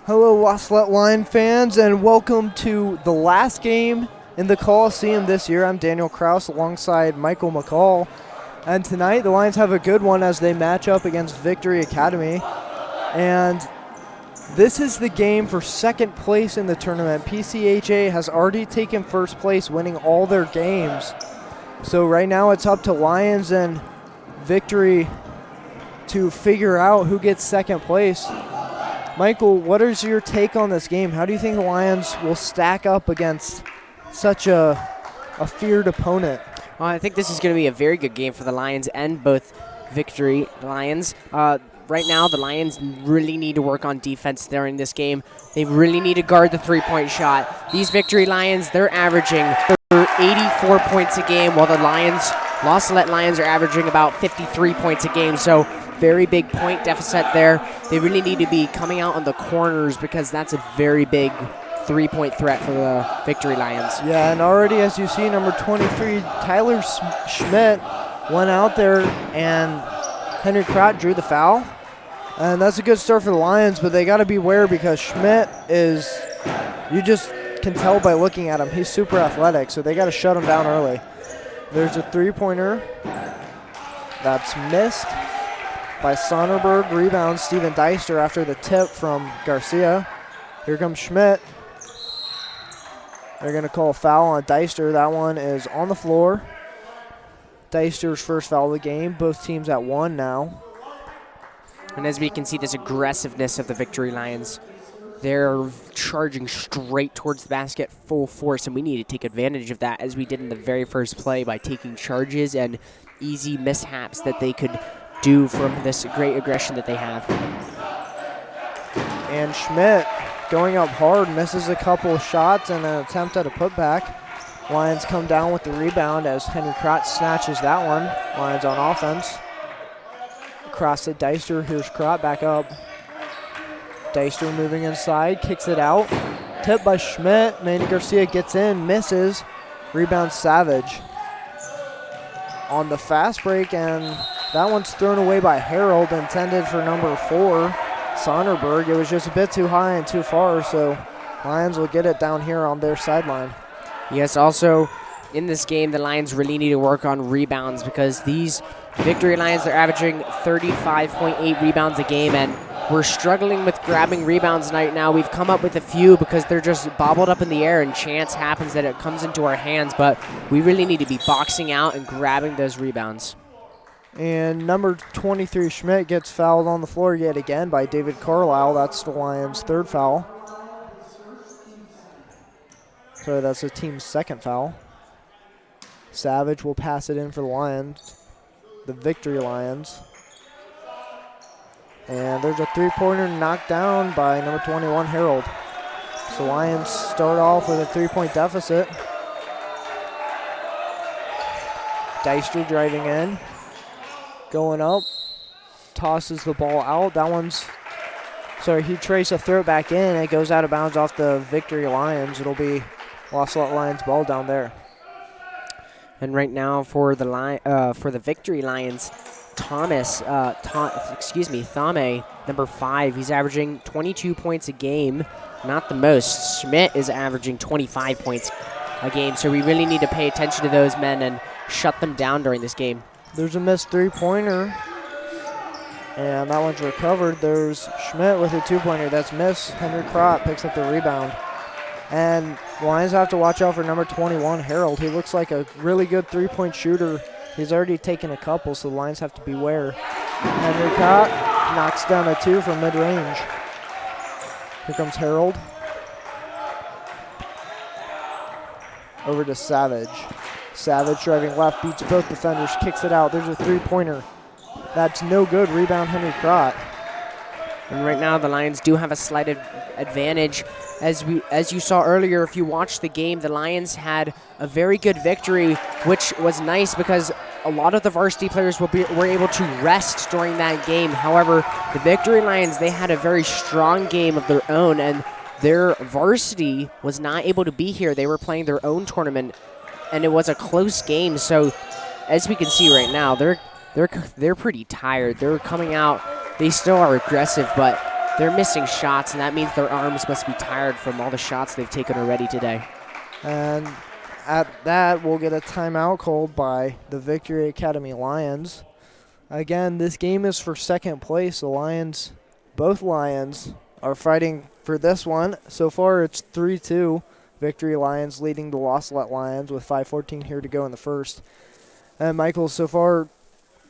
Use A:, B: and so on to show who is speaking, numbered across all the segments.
A: Hello, Salette Lion fans, and welcome to the last game in the Coliseum this year. I'm Daniel Kraus alongside Michael McCall. And tonight, the Lions have a good one as they match up against Victory Academy. And this is the game for second place in the tournament. PCHA has already taken first place, winning all their games. So right now, it's up to Lions and Victory to figure out who gets second place. Michael, what is your take on this game? How do you think the Lions will stack up against such a feared opponent?
B: Well, I think this is going to be a very good game for the Lions and both Victory Lions. Right now, the Lions really need to work on defense during this game. They really need to guard the three-point shot. These Victory Lions, they're averaging 84 points a game, while the Los Salette Lions are averaging about 53 points a game. So very big point deficit there. They really need to be coming out on the corners because that's a very big three-point threat for the Victory Lions.
A: Yeah, and already as you see, number 23, Tyler Schmidt went out there and Henry Crott drew the foul. And that's a good start for the Lions, but they got to beware because Schmidt is, you just can tell by looking at him, he's super athletic, so they got to shut him down early. There's a three-pointer that's missed by Sonnerberg. Rebound, Steven Deister after the tip from Garcia. Here comes Schmidt. They're going to call a foul on Deister. That one is on the floor. Deister's first foul of the game. Both teams at one now.
B: And as we can see, this aggressiveness of the Victory Lions, they're charging straight towards the basket full force, and we need to take advantage of that as we did in the very first play by taking charges and easy mishaps that they could do from this great aggression that they have.
A: And Schmidt going up hard, misses a couple shots and an attempt at a putback. Lions come down with the rebound as Henry Crott snatches that one. Lions on offense. Across to Deister, here's Crott back up. Deister moving inside, kicks it out. Tip by Schmidt, Manny Garcia gets in, misses. Rebound Savage. On the fast break, and that one's thrown away by Harold, intended for number 4, Sonnerberg. It was just a bit too high and too far, so Lions will get it down here on their sideline.
B: Yes, also in this game, the Lions really need to work on rebounds because these Victory Lions, they're averaging 35.8 rebounds a game, and we're struggling with grabbing rebounds right now. We've come up with a few because they're just bobbled up in the air and chance happens that it comes into our hands, but we really need to be boxing out and grabbing those rebounds.
A: And number 23, Schmidt, gets fouled on the floor yet again by David Carlisle. That's the Lions' third foul. So that's the team's second foul. Savage will pass it in for the Lions, the Victory Lions. And there's a three-pointer knocked down by number 21, Harold. So Lions start off with a three-point deficit. Deister driving in. Going up. Tosses the ball out. That one's, sorry, he tries to throw it back in. It goes out of bounds off the Victory Lions. It'll be Los Salette Lions ball down there.
B: And right now for the Victory Lions, Thame, number 5, he's averaging 22 points a game, not the most. Schmidt is averaging 25 points a game, so we really need to pay attention to those men and shut them down during this game.
A: There's a missed three-pointer, and that one's recovered. There's Schmidt with a two-pointer that's missed. Henry Crott picks up the rebound. And the Lions have to watch out for number 21, Harold. He looks like a really good three-point shooter. He's already taken a couple, so the Lions have to beware. Henry Crott knocks down a 2 from mid-range. Here comes Harold. Over to Savage. Savage driving left, beats both defenders, kicks it out. There's a three-pointer. That's no good. Rebound, Henry Crott.
B: And right now, the Lions do have a slight advantage. As you saw earlier, if you watched the game, the Lions had a very good victory, which was nice because a lot of the varsity players were able to rest during that game. However, the Victory Lions, they had a very strong game of their own, and their varsity was not able to be here. They were playing their own tournament, and it was a close game. So, as we can see right now, they're pretty tired. They're coming out. They still are aggressive, but They're missing shots, and that means their arms must be tired from all the shots they've taken already today.
A: And at that, we'll get a timeout called by the Victory Academy Lions. Again, this game is for second place. The Lions, both Lions, are fighting for this one. So far, it's 3-2. Victory Lions leading the Salette Lions with 5:14 here to go in the first. And Michael, so far,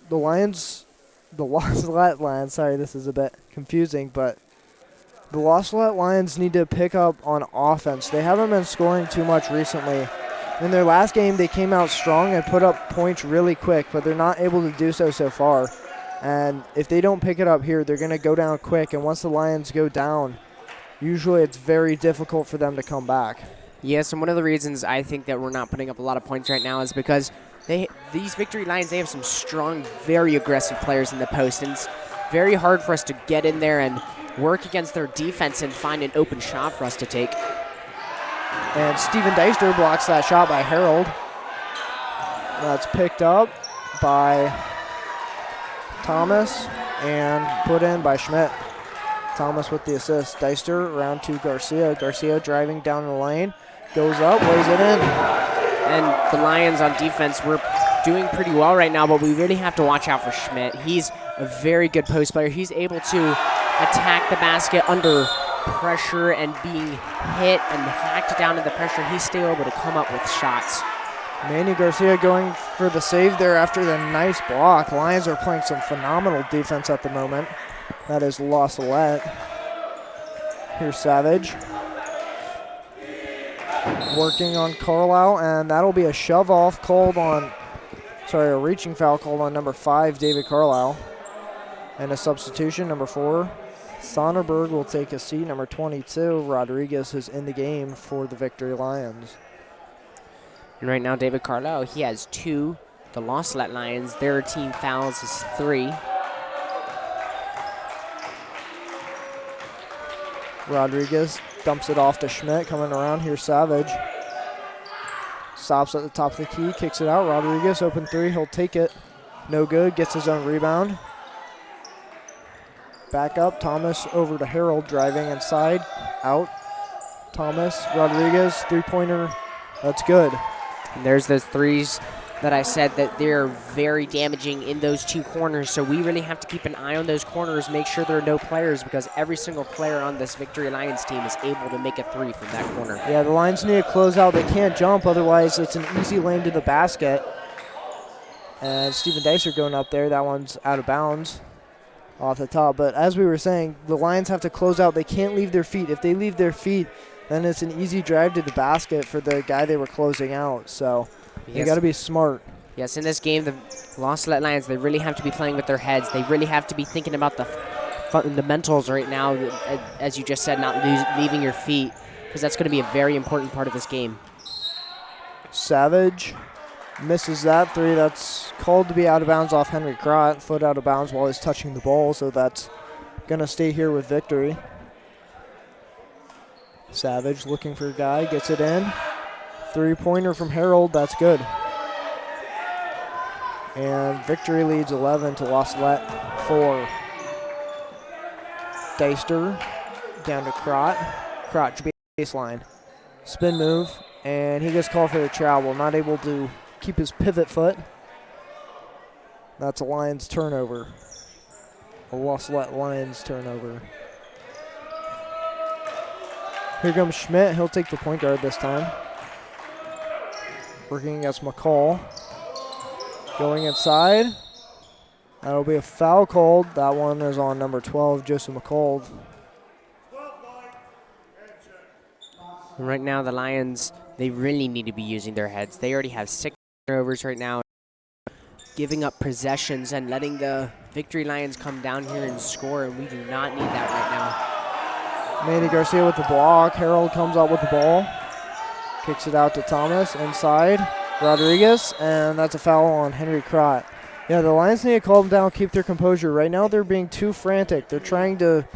A: the Salette Lions, sorry, this is a bit confusing, but the Salette Lions need to pick up on offense. They haven't been scoring too much recently. In their last game, they came out strong and put up points really quick, but they're not able to do so far. And if they don't pick it up here, they're going to go down quick. And once the Lions go down, usually it's very difficult for them to come back.
B: Yes, and one of the reasons I think that we're not putting up a lot of points right now is because these Victory Lions, they have some strong, very aggressive players in the post, and it's very hard for us to get in there and work against their defense and find an open shot for us to take.
A: And Steven Deister blocks that shot by Harold. That's picked up by Thomas and put in by Schmidt. Thomas with the assist. Deister around to Garcia. Garcia driving down the lane. Goes up, lays it in.
B: And the Lions on defense, we're doing pretty well right now, but we really have to watch out for Schmidt. He's a very good post player. He's able to attack the basket under pressure and being hit and hacked down to the pressure. He's still able to come up with shots.
A: Manny Garcia going for the save there after the nice block. Lions are playing some phenomenal defense at the moment. That is Salette. Here's Savage. Working on Carlisle, and that'll be a shove-off called on, a reaching foul called on number 5, David Carlisle. And a substitution, number 4, Sonnerberg will take a seat. Number 22, Rodriguez, is in the game for the Victory Lions.
B: And right now, David Carlisle, he has 2. The Salette Lions, their team fouls is 3.
A: Rodriguez dumps it off to Schmidt. Coming around here, Savage. Stops at the top of the key, kicks it out. Rodriguez, open 3, he'll take it. No good, gets his own rebound. Back up, Thomas over to Harold, driving inside, out. Thomas, Rodriguez, three-pointer, that's good.
B: And there's those threes that I said that they're very damaging in those 2 corners, so we really have to keep an eye on those corners, make sure there are no players, because every single player on this Victory Lions team is able to make a 3 from that corner.
A: Yeah, the Lions need to close out. They can't jump, otherwise it's an easy lane to the basket. And Steven Deister going up there, that one's out of bounds off the top. But as we were saying, the Lions have to close out. They can't leave their feet. If they leave their feet, then it's an easy drive to the basket for the guy they were closing out. So you got to be smart.
B: Yes, in this game, the Salette Lions, they really have to be playing with their heads. They really have to be thinking about the fundamentals right now, as you just said, not leaving your feet, because that's going to be a very important part of this game.
A: Savage misses that 3. That's called to be out of bounds off Henry Crott. Foot out of bounds while he's touching the ball, so that's going to stay here with Victory. Savage looking for a guy, gets it in. Three-pointer from Harold, that's good. And Victory leads 11 to Salette 4. Deister down to Crott. Crott baseline. Spin move, and he gets called for the travel. Not able to keep his pivot foot. That's a Lions turnover. A Salette Lions turnover. Here comes Schmidt. He'll take the point guard this time. Working against McCall. Going inside. That'll be a foul called. That one is on number 12, Joseph McCall.
B: Right now, the Lions, they really need to be using their heads. They already have 6 turnovers right now, giving up possessions and letting the Victory Lions come down here and score, and we do not need that right now.
A: Manny Garcia with the block. Harold comes up with the ball. Kicks it out to Thomas. Inside. Rodriguez. And that's a foul on Henry Crott. Yeah, the Lions need to calm down, keep their composure. Right now they're being too frantic. They're trying to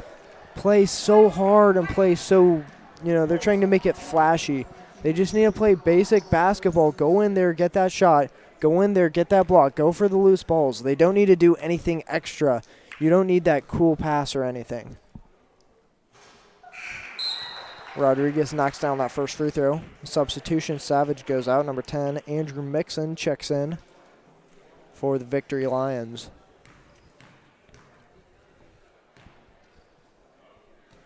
A: play so hard and play so, they're trying to make it flashy. They just need to play basic basketball. Go in there, get that shot. Go in there, get that block. Go for the loose balls. They don't need to do anything extra. You don't need that cool pass or anything. Rodriguez knocks down that first free throw. Substitution, Savage goes out. Number 10, Andrew Mixon checks in for the Victory Lions.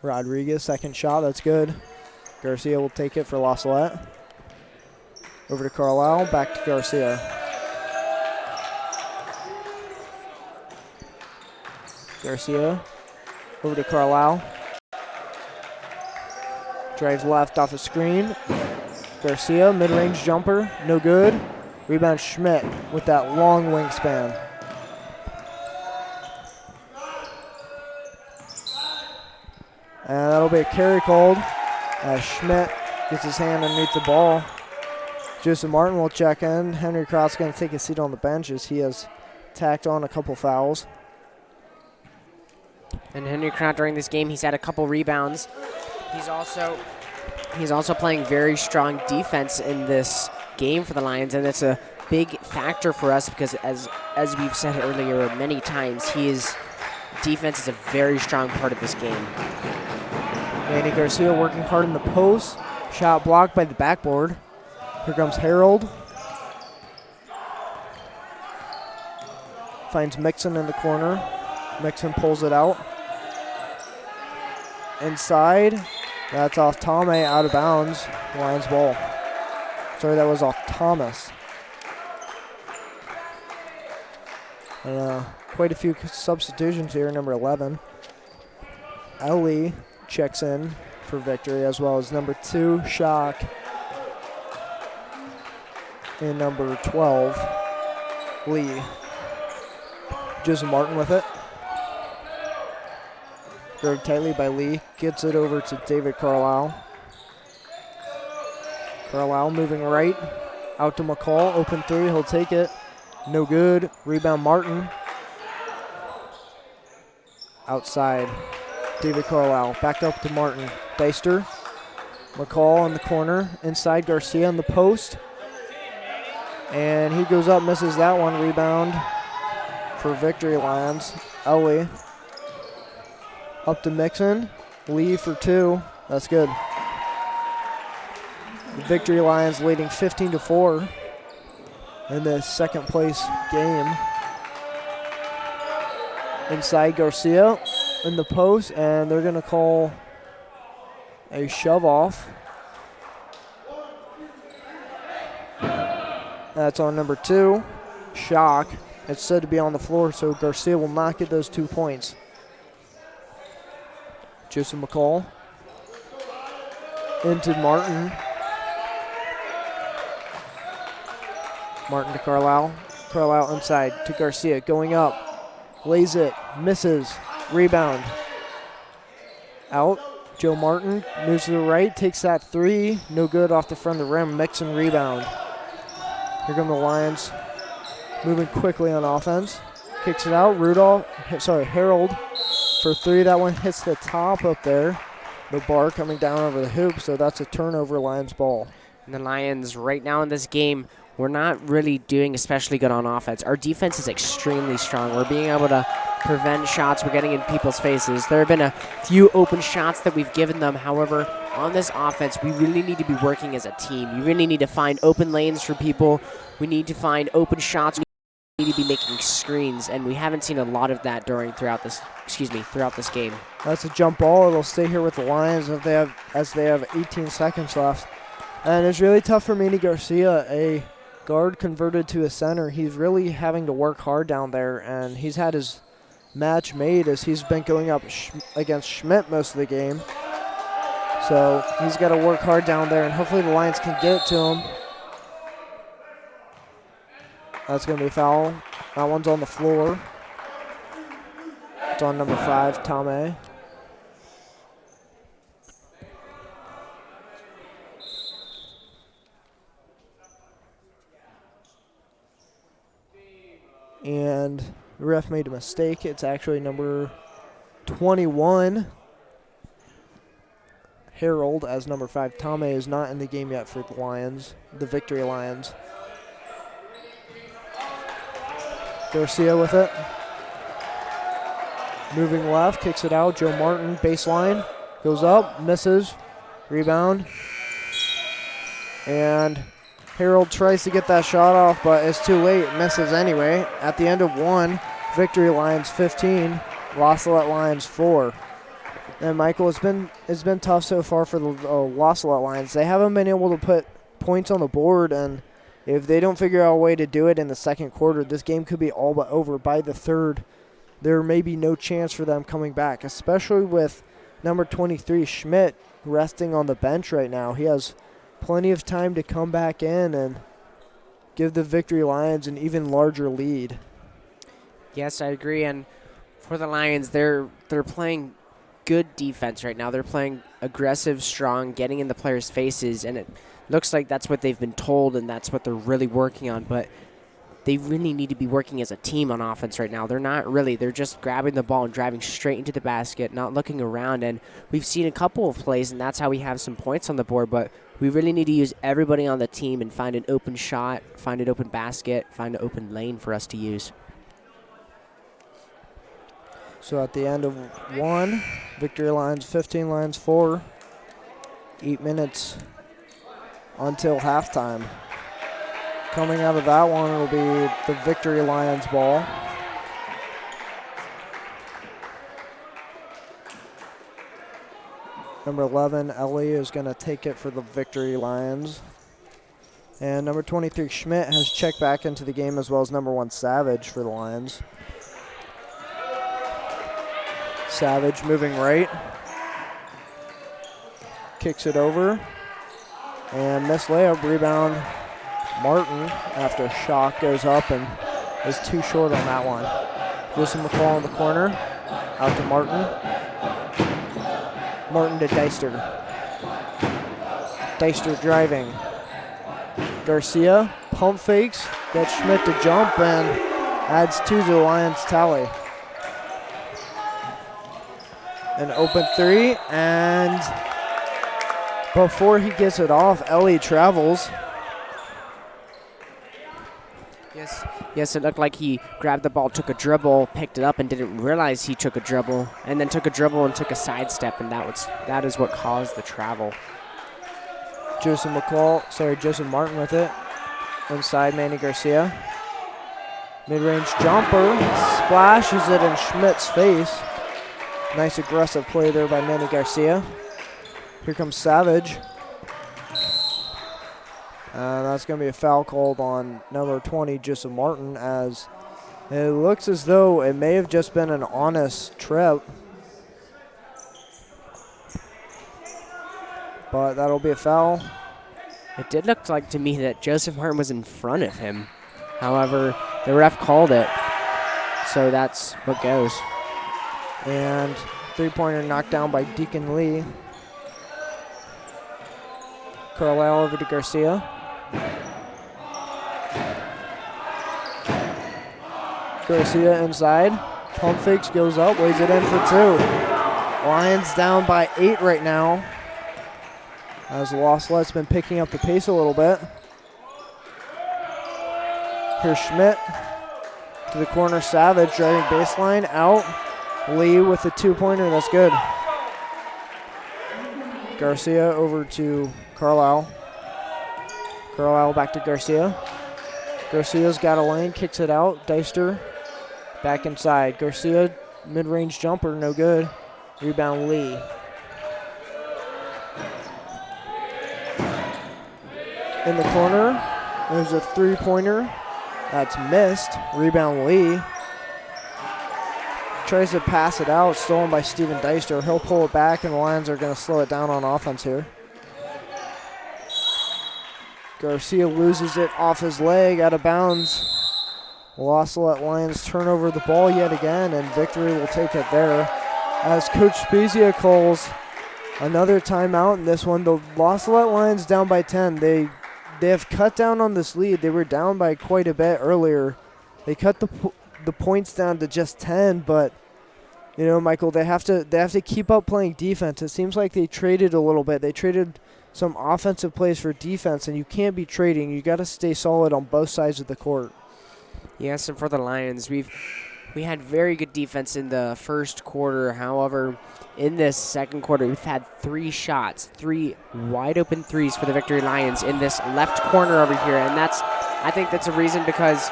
A: Rodriguez, second shot, that's good. Garcia will take it for La Salette. Over to Carlisle, back to Garcia. Garcia, over to Carlisle. Drives left off a screen. Garcia, mid-range jumper, no good. Rebound Schmidt with that long wingspan. And that'll be a carry called as Schmidt gets his hand underneath the ball. Joseph Martin will check in. Henry Kraus going to take a seat on the bench as he has tacked on a couple fouls.
B: And Henry Kraut during this game, he's had a couple rebounds. He's also playing very strong defense in this game for the Lions, and it's a big factor for us because as we've said earlier many times, defense is a very strong part of this game.
A: Manny Garcia working hard in the post. Shot blocked by the backboard. Here comes Harold. Finds Mixon in the corner. Mixon pulls it out. Inside. That's off Tame, out of bounds. Lions ball. Sorry, that was off Thomas. And, quite a few substitutions here. Number 11. Ellie checks in for Victory, as well as number 2, Shock. And number 12, Lee. Joseph Martin with it. Very tightly by Lee. Gets it over to David Carlisle. Carlisle moving right. Out to McCall. Open 3. He'll take it. No good. Rebound Martin. Outside. David Carlisle. Back up to Martin. Beister. McCall in the corner. Inside Garcia in the post. And he goes up, misses that one. Rebound for Victory Lions. Elway. Up to Mixon. Lee for 2. That's good. The Victory Lions leading 15-4 in this second place game. Inside Garcia in the post, and they're going to call a shove off. That's on number 2, Shock. It's said to be on the floor, so Garcia will not get those 2 points. Joseph McCall into Martin. Martin to Carlisle. Carlisle inside to Garcia, going up. Lays it, misses, rebound. Out, Joe Martin moves to the right, takes that 3. No good off the front of the rim, Mixon rebound. Here come the Lions, moving quickly on offense. Kicks it out. Harold for 3. That one hits the top up there. The bar coming down over the hoop, so that's a turnover, Lions ball.
B: And the Lions right now in this game, we're not really doing especially good on offense. Our defense is extremely strong. We're being able to prevent shots. We're getting in people's faces. There have been a few open shots that we've given them. However, on this offense, we really need to be working as a team. You really need to find open lanes for people. We need to find open shots. We need to be making screens, and we haven't seen a lot of that throughout this game.
A: That's a jump ball. It'll stay here with the Lions as they have 18 seconds left. And it's really tough for Manny Garcia, a guard converted to a center. He's really having to work hard down there, and he's had his match made as he's been going up against Schmidt most of the game. So he's got to work hard down there, and hopefully the Lions can get it to him. That's going to be a foul. That one's on the floor. It's on number 5, Tame. And the ref made a mistake. It's actually number 21, Harold, as number 5. Tame is not in the game yet for the Lions, the Victory Lions. Garcia with it. Moving left, kicks it out. Joe Martin, baseline, goes up, misses. Rebound. And Harold tries to get that shot off, but it's too late. Misses anyway. At the end of 1, Victory Lions 15, La Salette Lions 4. And Michael, it's been tough so far for the La Salette Lions. They haven't been able to put points on the board, and if they don't figure out a way to do it in the second quarter, this game could be all but over. By the third, there may be no chance for them coming back, especially with number 23, Schmidt, resting on the bench right now. He has plenty of time to come back in and give the Victory Lions an even larger lead.
B: Yes, I agree. And for the Lions, they're playing good defense right now. They're playing aggressive, strong, getting in the players' faces, and it looks like that's what they've been told and that's what they're really working on. But they really need to be working as a team on offense right now. They're not really. They're just grabbing the ball and driving straight into the basket, not looking around. And we've seen a couple of plays, and that's how we have some points on the board. But we really need to use everybody on the team and find an open shot, find an open basket, find an open lane for us to use.
A: So at the end of 1, Victory Lions 15, Lions 4. 8 minutes until halftime. Coming out of that one, it'll be the Victory Lions ball. Number 11, Ellie, is going to take it for the Victory Lions. And number 23, Schmidt, has checked back into the game, as well as number 1, Savage, for the Lions. Savage moving right. Kicks it over. And missed layup, rebound Martin after a shot goes up and is too short on that one. Wilson McCall in the corner. Out to Martin. Martin to Deister. Deister driving. Garcia pump fakes. Gets Schmidt to jump and adds 2 to the Lions tally. An open 3, and before he gets it off, Ellie travels.
B: Yes, it looked like he grabbed the ball, took a dribble, picked it up, and didn't realize he took a dribble, and then took a dribble and took a sidestep, and that is what caused the travel.
A: Joseph Martin with it. Inside, Manny Garcia. Mid-range jumper, splashes it in Schmidt's face. Nice aggressive play there by Manny Garcia. Here comes Savage. That's going to be a foul called on number 20, Joseph Martin, as it looks as though it may have just been an honest trip. But that'll be a foul.
B: It did look like to me that Joseph Martin was in front of him. However, the ref called it, so that's what goes.
A: And 3-pointer knocked down by Deacon Lee. Carlisle over to Garcia. Garcia inside. Pump fakes, goes up, lays it in for 2. Lions down by 8 right now, as La Salette's been picking up the pace a little bit. Here's Schmidt to the corner. Savage driving baseline, out. Lee with the 2-pointer, that's good. Garcia over to Carlisle. Carlisle back to Garcia. Garcia's got a lane, kicks it out. Deister back inside. Garcia, mid-range jumper, no good. Rebound Lee. In the corner, there's a 3-pointer. That's missed. Rebound Lee. Tries to pass it out, stolen by Steven Deister. He'll pull it back, and the Lions are going to slow it down on offense here. Garcia loses it off his leg, out of bounds. La Salette Lions turn over the ball yet again, and Victory will take it there. As Coach Spezia calls another timeout in this one, the La Salette Lions down by 10. They have cut down on this lead. They were down by quite a bit earlier. They cut the points down to just 10, but you know, Michael, they have to keep up playing defense. It seems like they traded a little bit. They traded some offensive plays for defense, and you can't be trading. You got to stay solid on both sides of the court.
B: Yes, and for the Lions, we've We had very good defense in the first quarter. However, in this second quarter, we've had 3 shots, 3 wide open threes for the Victory Lions in this left corner over here. And I think that's a reason because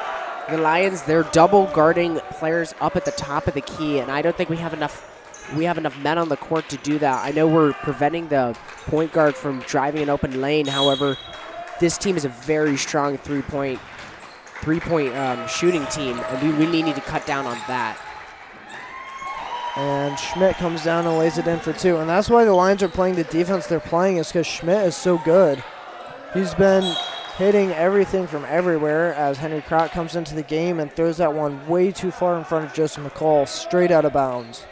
B: the Lions, they're double guarding players up at the top of the key. And I don't think we have enough men on the court to do that. I know we're preventing the point guard from driving an open lane. However, this team is a very strong three-point shooting team, and we really need to cut down on that.
A: And Schmidt comes down and lays it in for 2. And that's why the Lions are playing the defense they're playing, is because Schmidt is so good. He's been hitting everything from everywhere as Henry Crott comes into the game and throws that one way too far in front of Joseph McCall, straight out of bounds.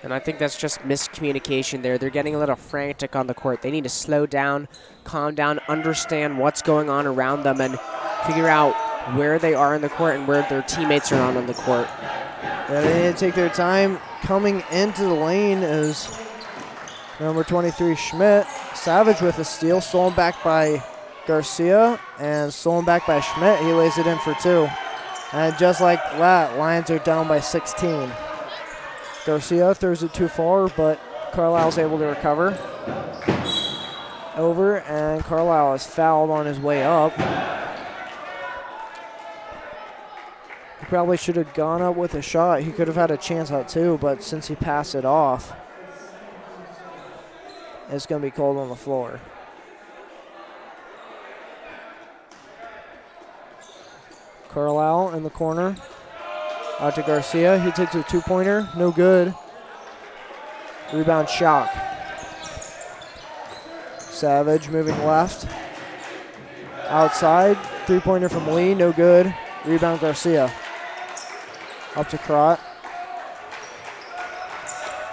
B: And I think that's just miscommunication there. They're getting a little frantic on the court. They need to slow down, calm down, understand what's going on around them, and figure out where they are in the court and where their teammates are on the court.
A: Yeah, they need to take their time. Coming into the lane is number 23, Schmidt. Savage with a steal, stolen back by Garcia, and stolen back by Schmidt. He lays it in for 2. And just like that, Lions are down by 16. Garcia throws it too far, but Carlisle's able to recover. Over, and Carlisle is fouled on his way up. He probably should have gone up with a shot. He could have had a chance out too, but since he passed it off, it's going to be called on the floor. Carlisle in the corner. Out to Garcia. He takes a 2-pointer. No good. Rebound Shock. Savage moving left. Outside. 3-pointer from Lee. No good. Rebound Garcia. Up to Crott.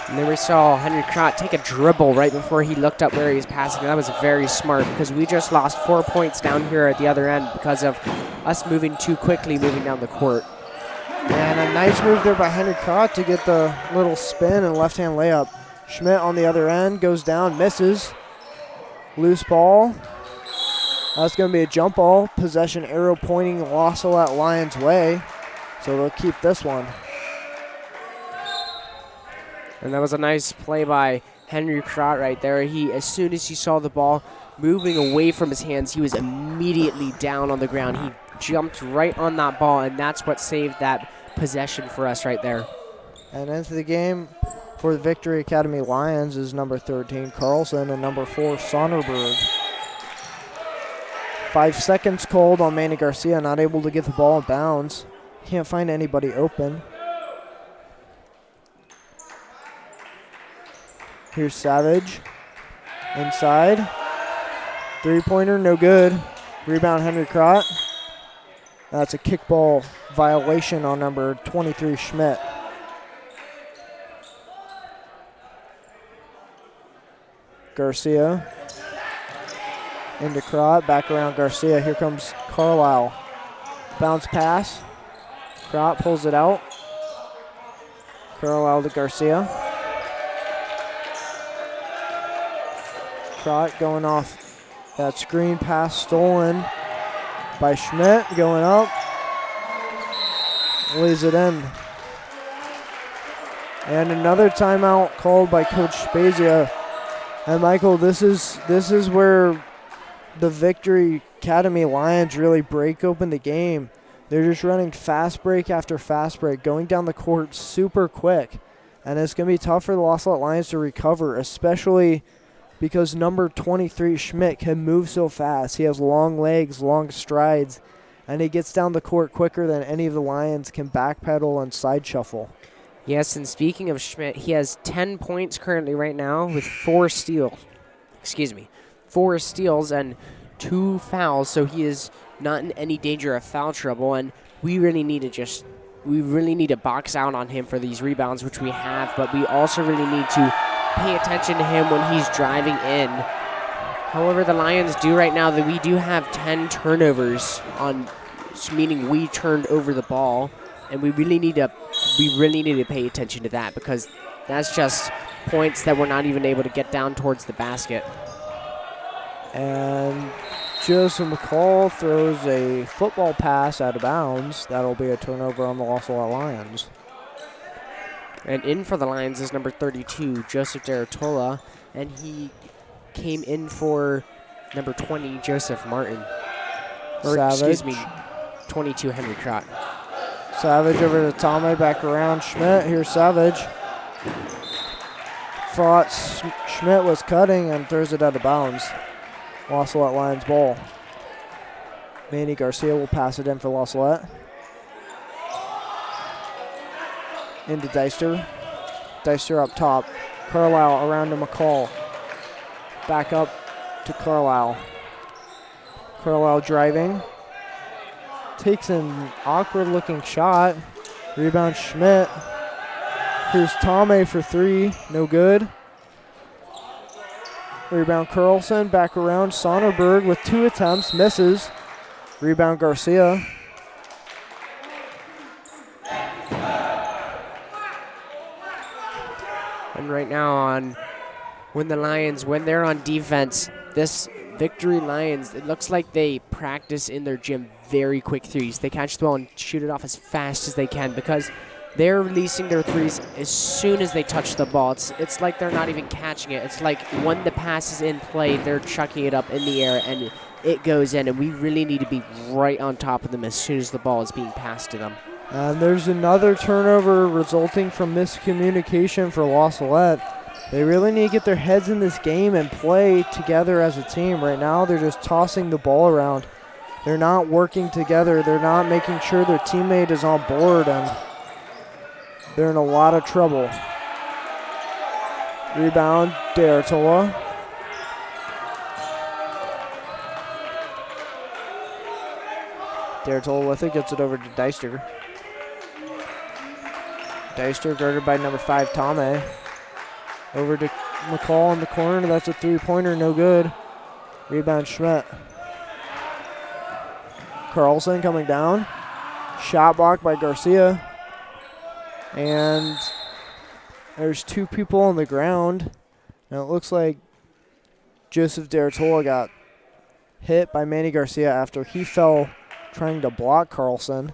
B: And then we saw Henry Crott take a dribble right before he looked up where he was passing. That was very smart because we just lost 4 points down here at the other end because of us moving too quickly, moving down the court.
A: And a nice move there by Henry Crott to get the little spin and left-hand layup. Schmidt on the other end goes down, misses. Loose ball. That's going to be a jump ball. Possession arrow pointing Wassalat Lions' way. So they'll keep this one.
B: And that was a nice play by Henry Crott right there. As soon as he saw the ball moving away from his hands, he was immediately down on the ground. He jumped right on that ball, and that's what saved that possession for us right there.
A: And into the game for the Victory Academy Lions is number 13, Carlson, and number 4, Sonnerberg. 5 seconds called on Manny Garcia, not able to get the ball in bounds. Can't find anybody open. Here's Savage. Inside. 3-pointer, no good. Rebound Henry Crott. That's a kickball violation on number 23, Schmidt. Garcia. Into Crott, back around Garcia. Here comes Carlisle. Bounce pass. Crott pulls it out. Carlisle to Garcia. Crott going off that screen pass, stolen by Schmidt, going up. Lays it in. And another timeout called by Coach Spezia. And Michael, this is where the Victory Academy Lions really break open the game. They're just running fast break after fast break, going down the court super quick. And it's going to be tough for the Wassalat Lions to recover, especially because number 23, Schmidt, can move so fast. He has long legs, long strides, and he gets down the court quicker than any of the Lions can backpedal and side shuffle.
B: Yes, and speaking of Schmidt, he has 10 points currently right now with 4 steals. 4 steals and 2 fouls, so he is not in any danger of foul trouble, and we really need to box out on him for these rebounds, which we have, but we also really need to pay attention to him when he's driving in. However, the Lions do right now that we do have 10 turnovers meaning we turned over the ball, and we really need to pay attention to that because that's just points that we're not even able to get down towards the basket.
A: And Joseph McCall throws a football pass out of bounds. That'll be a turnover on the Wasilla Lions.
B: And in for the Lions is number 32, Joseph Deratola, and he came in for number 20, Joseph Martin. Or,
A: Savage.
B: excuse me, 22, Henry Crott.
A: Savage over to Tommy, back around Schmidt. Here's Savage. Thought Schmidt was cutting and throws it out of bounds. Wasilla Lions ball. Manny Garcia will pass it in for Wasilla. Into Deister. Deister up top. Carlisle around to McCall. Back up to Carlisle. Carlisle driving. Takes an awkward looking shot. Rebound Schmidt. Here's Tomei for three. No good. Rebound Carlson. Back around. Sonnerberg with 2 attempts. Misses. Rebound Garcia.
B: And right now when they're on defense, this Victory Lions, it looks like they practice in their gym very quick threes. They catch the ball and shoot it off as fast as they can because they're releasing their threes as soon as they touch the ball. It's like they're not even catching it. It's like when the pass is in play, they're chucking it up in the air and it goes in, and we really need to be right on top of them as soon as the ball is being passed to them.
A: And there's another turnover resulting from miscommunication for La Salette. They really need to get their heads in this game and play together as a team. Right now, they're just tossing the ball around. They're not working together. They're not making sure their teammate is on board, and they're in a lot of trouble. Rebound, Deratola. Deratola with it, gets it over to Deister. Deister guarded by number 5, Tomei. Over to McCall in the corner. That's a three-pointer, no good. Rebound Schmidt. Carlson coming down. Shot blocked by Garcia. And there's 2 people on the ground. Now it looks like Joseph Deratola got hit by Manny Garcia after he fell trying to block Carlson.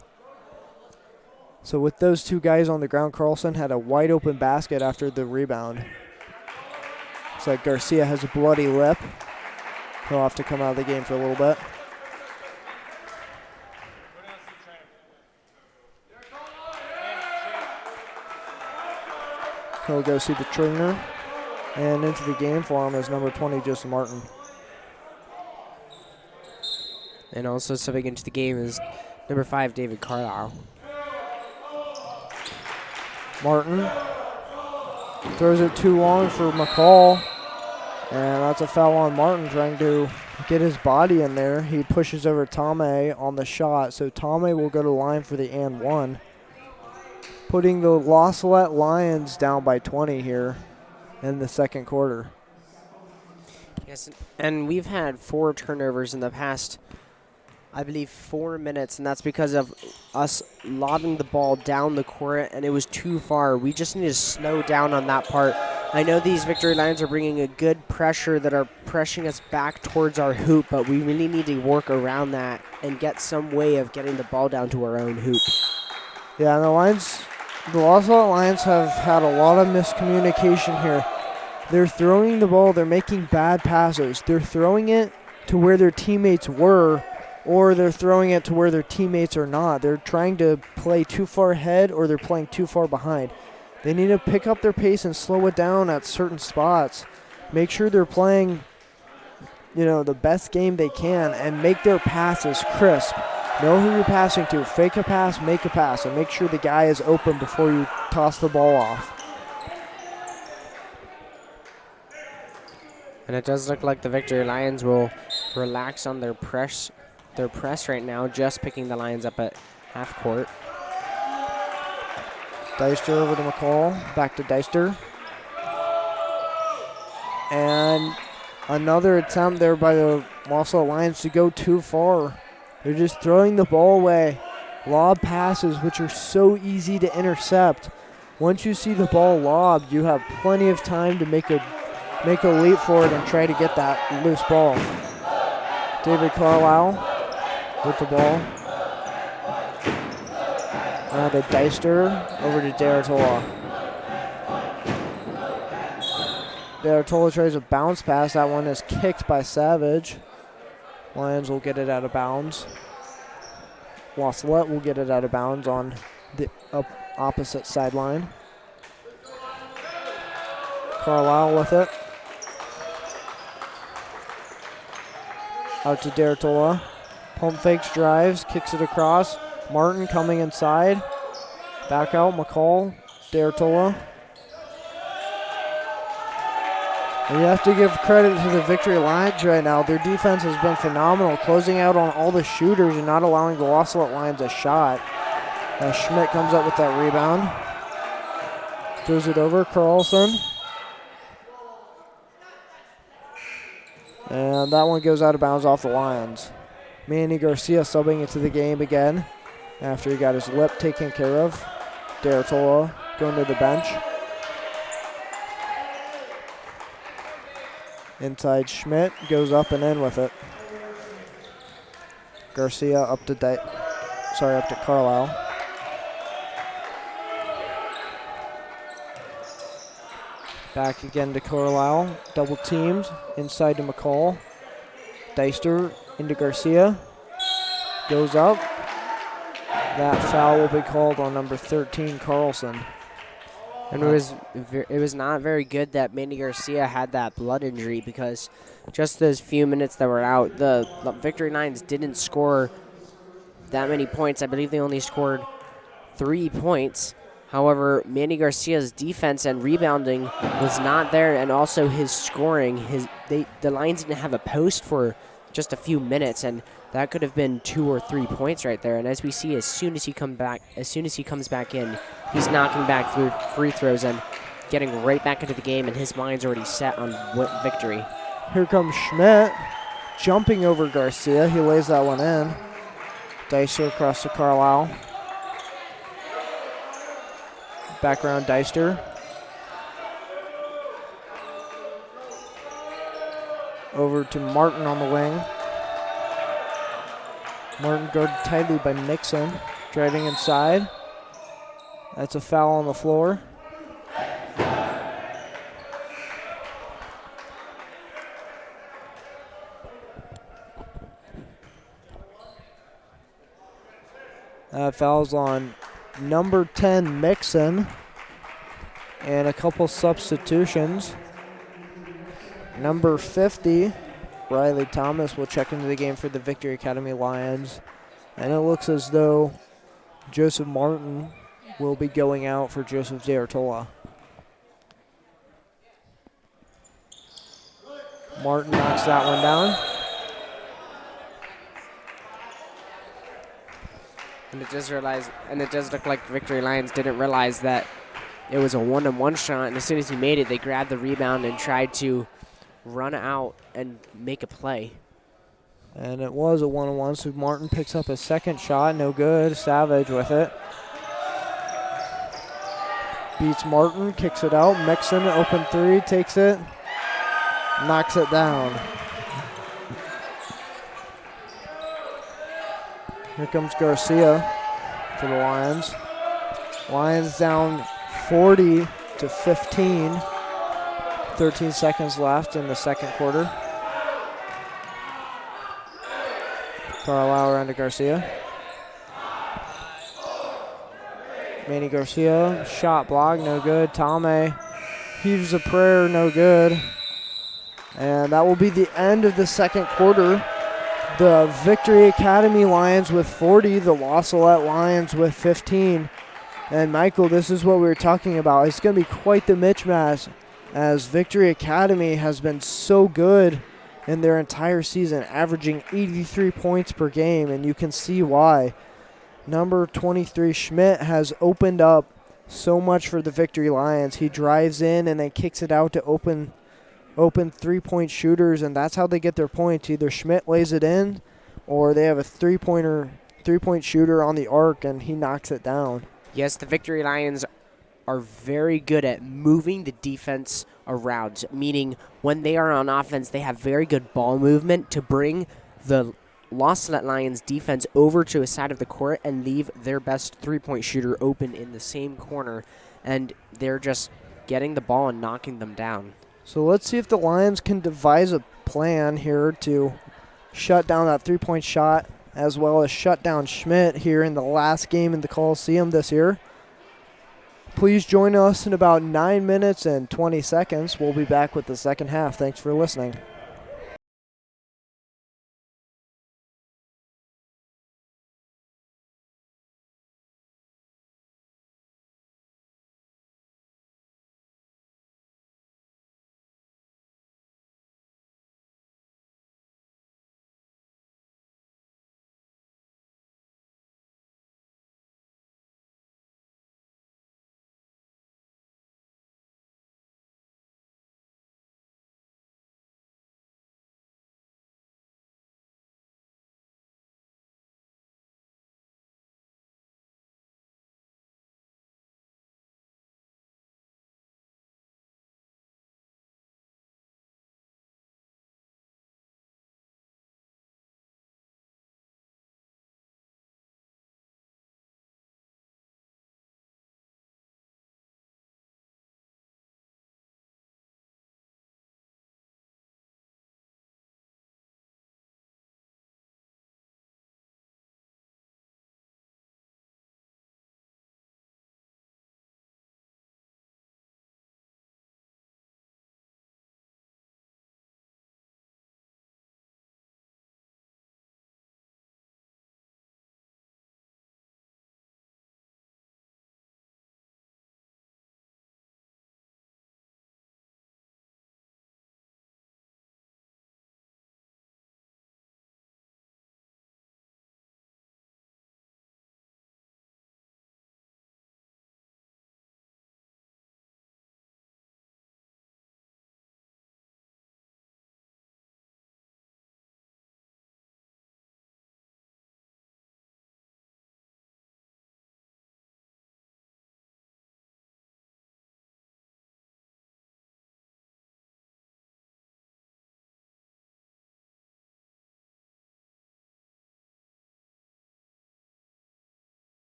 A: So with those 2 guys on the ground, Carlson had a wide open basket after the rebound. Looks like Garcia has a bloody lip. He'll have to come out of the game for a little bit. He'll go see the trainer. And into the game for him is number 20, Joseph Martin.
B: And also stepping into the game is number 5, David Carlisle.
A: Martin throws it too long for McCall. And that's a foul on Martin trying to get his body in there. He pushes over Tomei on the shot. So Tomei will go to the line for the and one. Putting the La Salette Lions down by 20 here in the second quarter.
B: Yes, and we've had 4 turnovers in the past, I believe, 4 minutes, and that's because of us lobbing the ball down the court, and it was too far. We just need to slow down on that part. I know these Victory Lions are bringing a good pressure that are pressuring us back towards our hoop, but we really need to work around that and get some way of getting the ball down to our own hoop.
A: Yeah, and the La Salette Lions have had a lot of miscommunication here. They're throwing the ball, they're making bad passes. They're throwing it to where their teammates were, or they're throwing it to where their teammates are not. They're trying to play too far ahead, or they're playing too far behind. They need to pick up their pace and slow it down at certain spots. Make sure they're playing, the best game they can, and make their passes crisp. Know who you're passing to. Fake a pass, make a pass, and make sure the guy is open before you toss the ball off.
B: And it does look like the Victory Lions will relax on their press right now, just picking the Lions up at half court.
A: Deister over to McCall, back to Deister. And another attempt there by the La Salette Lions to go too far. They're just throwing the ball away. Lob passes, which are so easy to intercept. Once you see the ball lobbed, you have plenty of time to make a leap for it and try to get that loose ball. David Carlisle with the ball. Now to Deister, over to Deratola. Deratola tries a bounce pass. That one is kicked by Savage. Lions will get it out of bounds. Salette will get it out of bounds on the opposite sideline. Carlisle with it. Out to Deratola. Pump fakes, drives, kicks it across. Martin coming inside. Back out, McCall, Deratola. And you have to give credit to the Victory Lions right now. Their defense has been phenomenal, closing out on all the shooters and not allowing the Salette Lions a shot. Schmidt comes up with that rebound. Throws it over, Carlson. And that one goes out of bounds off the Lions. Manny Garcia subbing into the game again after he got his lip taken care of. Deratola going to the bench. Inside Schmidt goes up and in with it. Garcia up to Carlisle. Back again to Carlisle. Double teamed. Inside to McCall. Deister into Garcia. Goes up. That foul will be called on number 13, Carlson.
B: And it was not very good that Manny Garcia had that blood injury, because just those few minutes that were out, the Victory Lions didn't score that many points. I believe they only scored 3 points. However, Manny Garcia's defense and rebounding was not there, and also his scoring. The Lions didn't have a post for just a few minutes, and that could have been 2 or 3 points right there. And as we see, as soon as he comes back in, he's knocking back through free throws and getting right back into the game, and his mind's already set on victory.
A: Here comes Schmidt, jumping over Garcia. He lays that one in. Deister across to Carlisle. Background Deister. Over to Martin on the wing. Martin guarded tightly by Mixon. Driving inside. That's a foul on the floor. That foul's on number 10, Mixon. And a couple substitutions. Number 50, Riley Thomas, will check into the game for the Victory Academy Lions. And it looks as though Joseph Martin will be going out for Joseph Deratola. Martin knocks that one down.
B: And it does look like Victory Lions didn't realize that it was a one-on-one shot, and as soon as he made it, they grabbed the rebound and tried to run out and make a play.
A: And it was a one-on-one, so Martin picks up a second shot, no good. Savage with it. Beats Martin, kicks it out. Mixon, open three, takes it, knocks it down. Here comes Garcia for the Lions. Lions down 40-15. 13 seconds left in the second quarter. Carlisle around to Garcia. Manny Garcia, shot block, no good. Tame heaves a prayer, no good. And that will be the end of the second quarter. The Victory Academy Lions with 40, the Salette Lions with 15. And Michael, this is what we were talking about. It's going to be quite the mismatch, as Victory Academy has been so good in their entire season, averaging 83 points per game, and you can see why. Number 23, Schmidt, has opened up so much for the Victory Lions. He drives in and then kicks it out to open three-point shooters, and that's how they get their points. Either Schmidt lays it in, or they have a three-point shooter on the arc, and he knocks it down.
B: Yes, the Victory Lions are very good at moving the defense around, meaning when they are on offense, they have very good ball movement to bring the Los Salette Lions defense over to a side of the court and leave their best three-point shooter open in the same corner, and they're just getting the ball and knocking them down.
A: So let's see if the Lions can devise a plan here to shut down that three-point shot, as well as shut down Schmidt here in the last game in the Coliseum this year. Please join us in about 9 minutes and 20 seconds. We'll be back with the second half. Thanks for listening.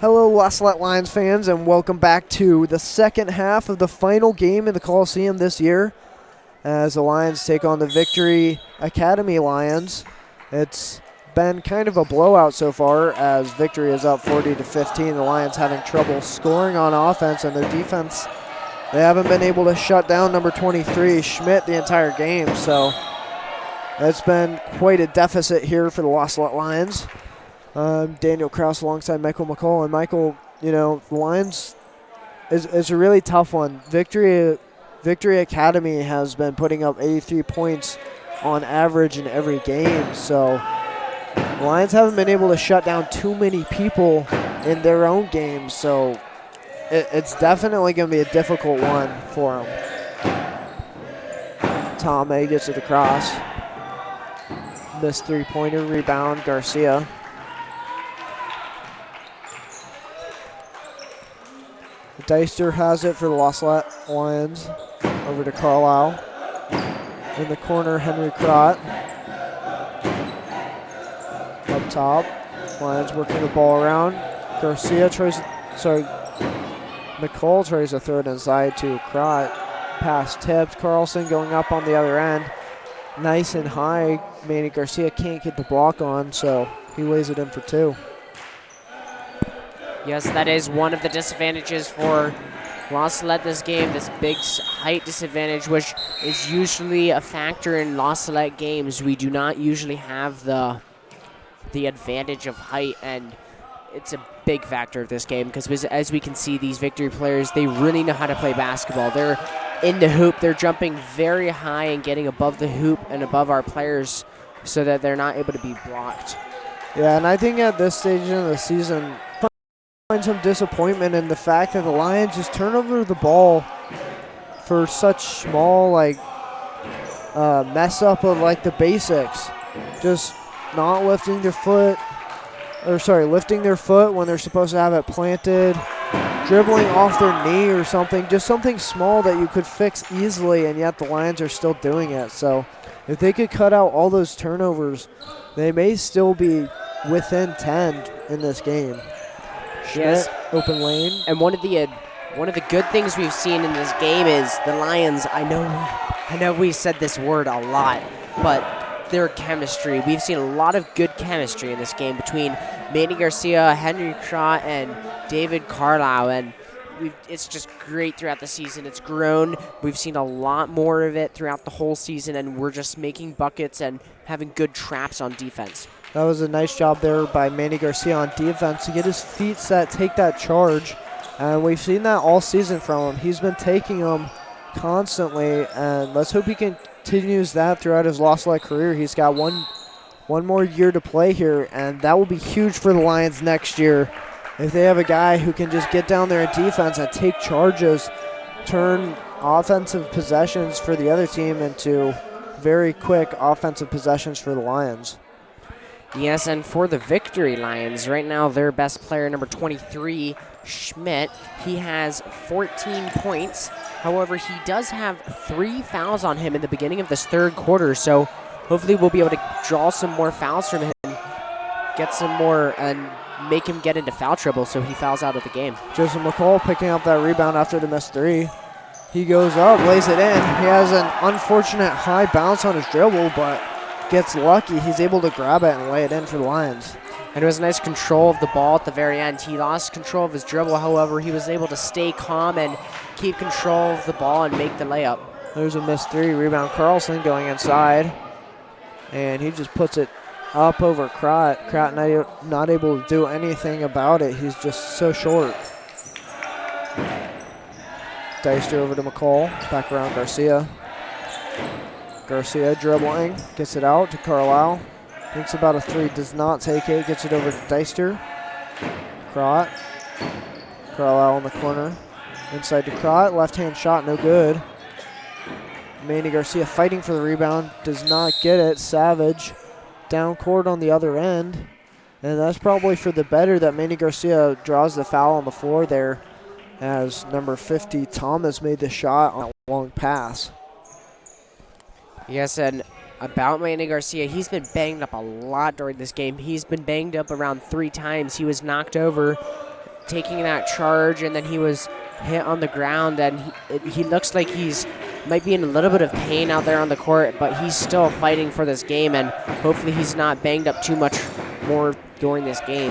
A: Hello, Salette Lions fans, and welcome back to the second half of the final game in the Coliseum this year as the Lions take on the Victory Academy Lions. It's been kind of a blowout so far as Victory is up 40-15. The Lions having trouble scoring on offense, and their defense, they haven't been able to shut down number 23, Schmidt, the entire game. So it's been quite a deficit here for the Salette Lions. Daniel Kraus alongside Michael McCall. And Michael, the Lions is a really tough one. Victory Academy has been putting up 83 points on average in every game. So the Lions haven't been able to shut down too many people in their own games. So it's definitely going to be a difficult one for them. Tom A gets it across. Missed three-pointer, rebound, Garcia. Deister has it for the Salette Lions. Over to Carlisle. In the corner, Henry Crott. Up top. Lions working the ball around. McCall tries to throw it inside to Crott. Pass tipped. Carlson going up on the other end. Nice and high. Manny Garcia can't get the block on, so he lays it in for two.
B: Yes, that is one of the disadvantages for Salette this game, this big height disadvantage, which is usually a factor in Salette games. We do not usually have the advantage of height, and it's a big factor of this game because as we can see, these Victory players, they really know how to play basketball. They're in the hoop, they're jumping very high and getting above the hoop and above our players so that they're not able to be blocked.
A: Yeah, and I think at this stage in the season, find some disappointment in the fact that the Lions just turn over the ball for such small mess up of the basics. Just not lifting their foot, lifting their foot when they're supposed to have it planted, dribbling off their knee or something, just something small that you could fix easily, and yet the Lions are still doing it. So if they could cut out all those turnovers, they may still be within 10 in this game. Schmidt,
B: yes,
A: open lane.
B: And one of the good things we've seen in this game is the Lions. I know we said this word a lot, but their chemistry. We've seen a lot of good chemistry in this game between Manny Garcia, Henry Crott, and David Carlisle, and it's just great throughout the season. It's grown. We've seen a lot more of it throughout the whole season, and we're just making buckets and having good traps on defense.
A: That was a nice job there by Manny Garcia on defense to get his feet set, take that charge. And we've seen that all season from him. He's been taking them constantly, and let's hope he continues that throughout his Salette career. He's got one more year to play here, and that will be huge for the Lions next year. If they have a guy who can just get down there at defense and take charges, turn offensive possessions for the other team into very quick offensive possessions for the Lions.
B: Yes, and for the Victory Lions, right now their best player, number 23, Schmidt, he has 14 points. However, he does have 3 fouls on him in the beginning of this third quarter, so hopefully we'll be able to draw some more fouls from him, get some more, and make him get into foul trouble so he fouls out of the game.
A: Joseph McCall picking up that rebound after the missed three. He goes up, lays it in. He has an unfortunate high bounce on his dribble, but gets lucky. He's able to grab it and lay it in for the Lions.
B: And it was nice control of the ball at the very end. He lost control of his dribble, however, he was able to stay calm and keep control of the ball and make the layup.
A: There's a missed three. Rebound Carlson going inside. And he just puts it up over Crott. Crott not able to do anything about it. He's just so short. Deister over to McCall. Back around Garcia. Garcia dribbling. Gets it out to Carlisle. Thinks about a three. Does not take it. Gets it over to Deister. Crott. Carlisle in the corner. Inside to Crott. Left-hand shot. No good. Manny Garcia fighting for the rebound. Does not get it. Savage down court on the other end. And that's probably for the better that Manny Garcia draws the foul on the floor there, as number 50, Thomas, made the shot on a long pass.
B: Yes, and about Manny Garcia, he's been banged up a lot during this game. He's been banged up around 3 times. He was knocked over taking that charge, and then he was hit on the ground, and he looks like he's might be in a little bit of pain out there on the court, but he's still fighting for this game, and hopefully he's not banged up too much more during this game.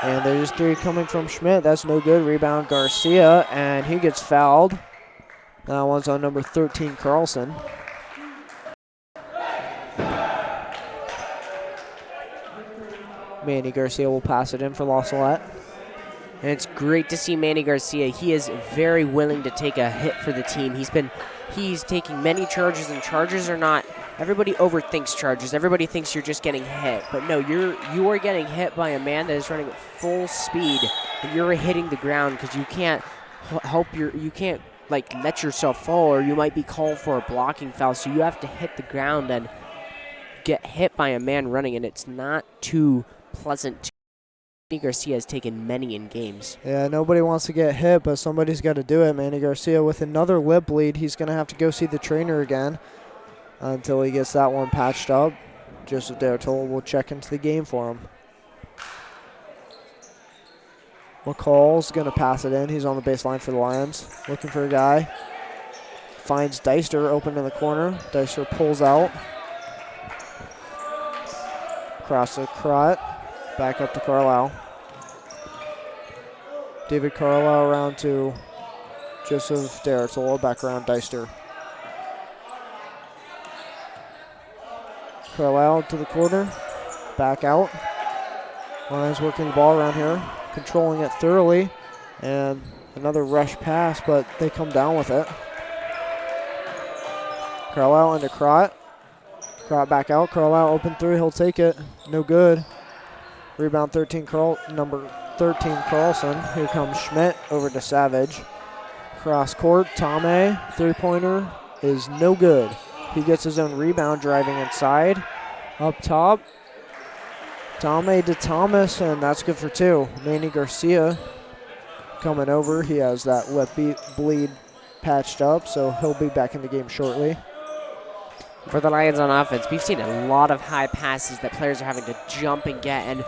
A: And there's 3 coming from Schmidt. That's no good. Rebound Garcia, and he gets fouled. That one's on number 13, Carlson. Manny Garcia will pass it in for La Salette.
B: And it's great to see Manny Garcia. He is very willing to take a hit for the team. He's taking many charges, and charges are not. Everybody overthinks charges. Everybody thinks you're just getting hit, but no, you are getting hit by a man that is running at full speed, and you're hitting the ground because you can't like let yourself fall, or you might be called for a blocking foul. So you have to hit the ground and get hit by a man running, and it's not too pleasant. Manny Garcia has taken many in games.
A: Yeah, nobody wants to get hit, but somebody's got to do it. Manny Garcia with another lip bleed. He's going to have to go see the trainer again until he gets that one patched up. Joseph Dertola will check into the game for him. McCall's going to pass it in. He's on the baseline for the Lions. Looking for a guy. Finds Deister open in the corner. Deister pulls out. Across the crot. Back up to Carlisle. David Carlisle around to Joseph Dertola. Back around Deister. Carlisle to the corner. Back out. Lions working the ball around here. Controlling it thoroughly. And another rush pass, but they come down with it. Carlisle into Crot. Crot back out. Carlisle open 3. He'll take it. No good. Rebound number 13 Carlson. Here comes Schmidt over to Savage. Cross court. Tame. 3-pointer is no good. He gets his own rebound driving inside. Up top. Tame to Thomas, and that's good for 2. Manny Garcia coming over. He has that lip bleed patched up, so he'll be back in the game shortly.
B: For the Lions on offense, we've seen a lot of high passes that players are having to jump and get, and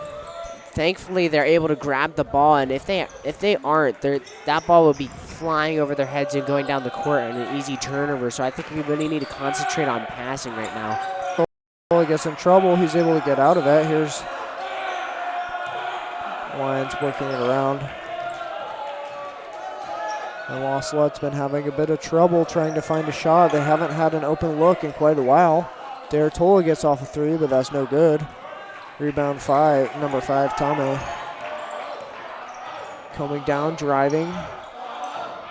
B: thankfully they're able to grab the ball, and if they aren't, that ball will be flying over their heads and going down the court and an easy turnover. So I think we really need to concentrate on passing right now.
A: He gets in trouble. He's able to get out of it. Here's Lions working it around. And La Salette's been having a bit of trouble trying to find a shot. They haven't had an open look in quite a while. Dertola gets off a 3, but that's no good. Rebound number 5, Tame. Coming down, driving.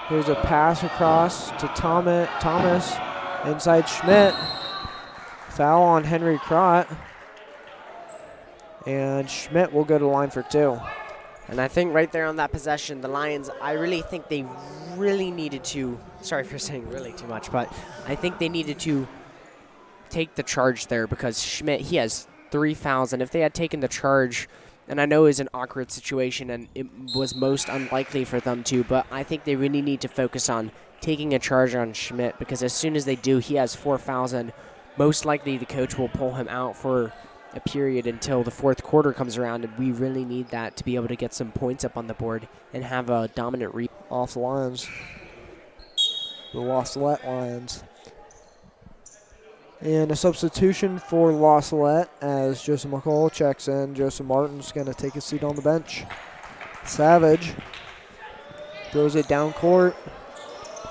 A: Here's a pass across to Thomas. Inside Schmidt. Foul on Henry Crot. And Schmidt will go to the line for 2.
B: And I think right there on that possession, the Lions, I really think they really needed to, sorry for saying really too much, but I think they needed to take the charge there because Schmidt, he has 3 fouls, and if they had taken the charge, and I know it was an awkward situation and it was most unlikely for them to, but I think they really need to focus on taking a charge on Schmidt because as soon as they do, he has 4 fouls, and most likely the coach will pull him out for a period until the 4th quarter comes around, and we really need that to be able to get some points up on the board and have a dominant
A: off the Lions. The La Salette Lions. And a substitution for La Salette as Joseph McCall checks in. Joseph Martin's going to take a seat on the bench. Savage throws it down court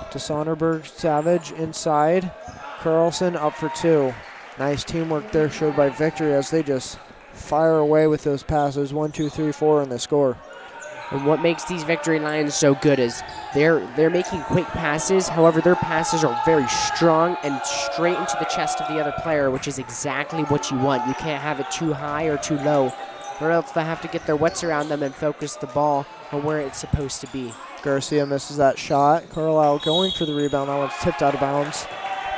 A: to Sonnerberg. Savage inside. Carlson up for 2. Nice teamwork there showed by Victory as they just fire away with those passes. 1, 2, 3, 4, and they score.
B: And what makes these Victory Lions so good is they're making quick passes. However, their passes are very strong and straight into the chest of the other player, which is exactly what you want. You can't have it too high or too low, or else they have to get their wits around them and focus the ball on where it's supposed to be.
A: Garcia misses that shot. Carlisle going for the rebound. That one's tipped out of bounds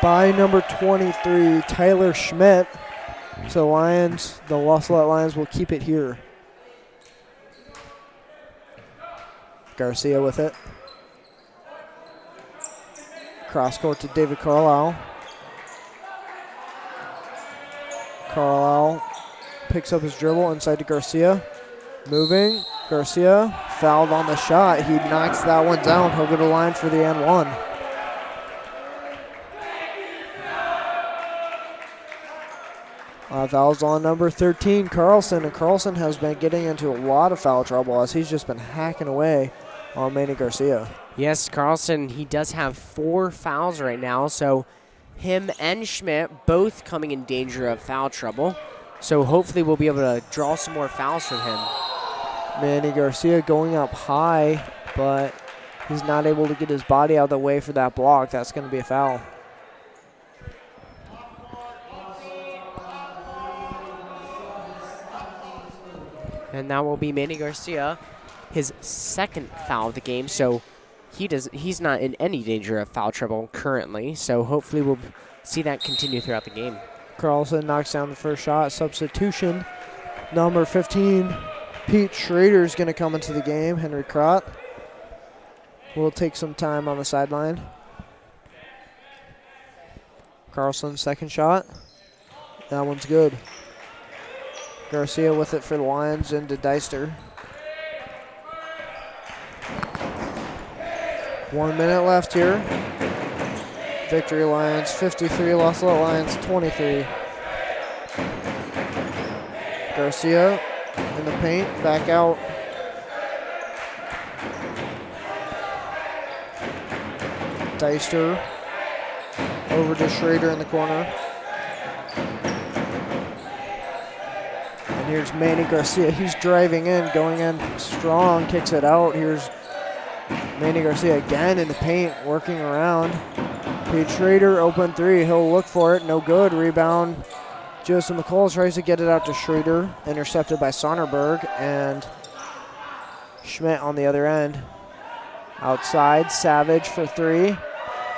A: by number 23, Tyler Schmidt. So Lions, the La Salette Lions will keep it here. Garcia with it. Cross court to David Carlisle. Carlisle picks up his dribble inside to Garcia. Moving. Garcia fouled on the shot. He knocks that one down. He'll go to the line for the and one. Fouls on number 13, Carlson. And Carlson has been getting into a lot of foul trouble as he's just been hacking away on Manny Garcia.
B: Yes, Carlson, he does have 4 fouls right now, so him and Schmidt both coming in danger of foul trouble. So hopefully we'll be able to draw some more fouls from him.
A: Manny Garcia going up high, but he's not able to get his body out of the way for that block. That's going to be a foul.
B: And that will be Manny Garcia, his 2nd foul of the game. So he's not in any danger of foul trouble currently. So hopefully we'll see that continue throughout the game.
A: Carlson knocks down the first shot. Substitution, number 15, Pete Schrader is going to come into the game. Henry Crott will take some time on the sideline. Carlson's 2nd shot. That one's good. Garcia with it for the Lions into Deister. 1 minute left here. Victory Lions 53, Los Salette Lions 23. Garcia in the paint, back out. Deister over to Schrader in the corner. And here's Manny Garcia. He's driving in, going in strong, kicks it out. Here's Manny Garcia again in the paint, working around. Pete Schrader, open 3. He'll look for it. No good. Rebound. Joseph McCall tries to get it out to Schrader. Intercepted by Sonnerberg. And Schmidt on the other end. Outside, Savage for 3.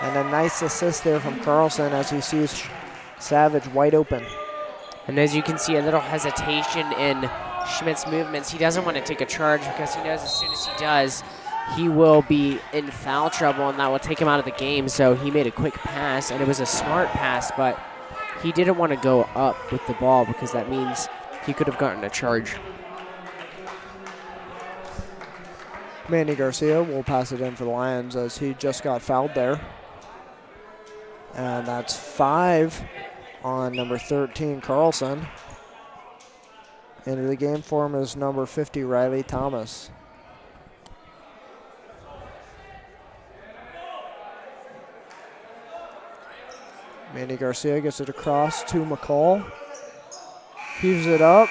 A: And a nice assist there from Carlson as he sees Savage wide open.
B: And as you can see, a little hesitation in Schmidt's movements. He doesn't want to take a charge because he knows as soon as he does, he will be in foul trouble, and that will take him out of the game. So he made a quick pass, and it was a smart pass, but he didn't want to go up with the ball because that means he could have gotten a charge.
A: Manny Garcia will pass it in for the Lions as he just got fouled there. And that's 5 on number 13, Carlson. Into the game for him is number 50, Riley Thomas. Manny Garcia gets it across to McCall. Heaves it up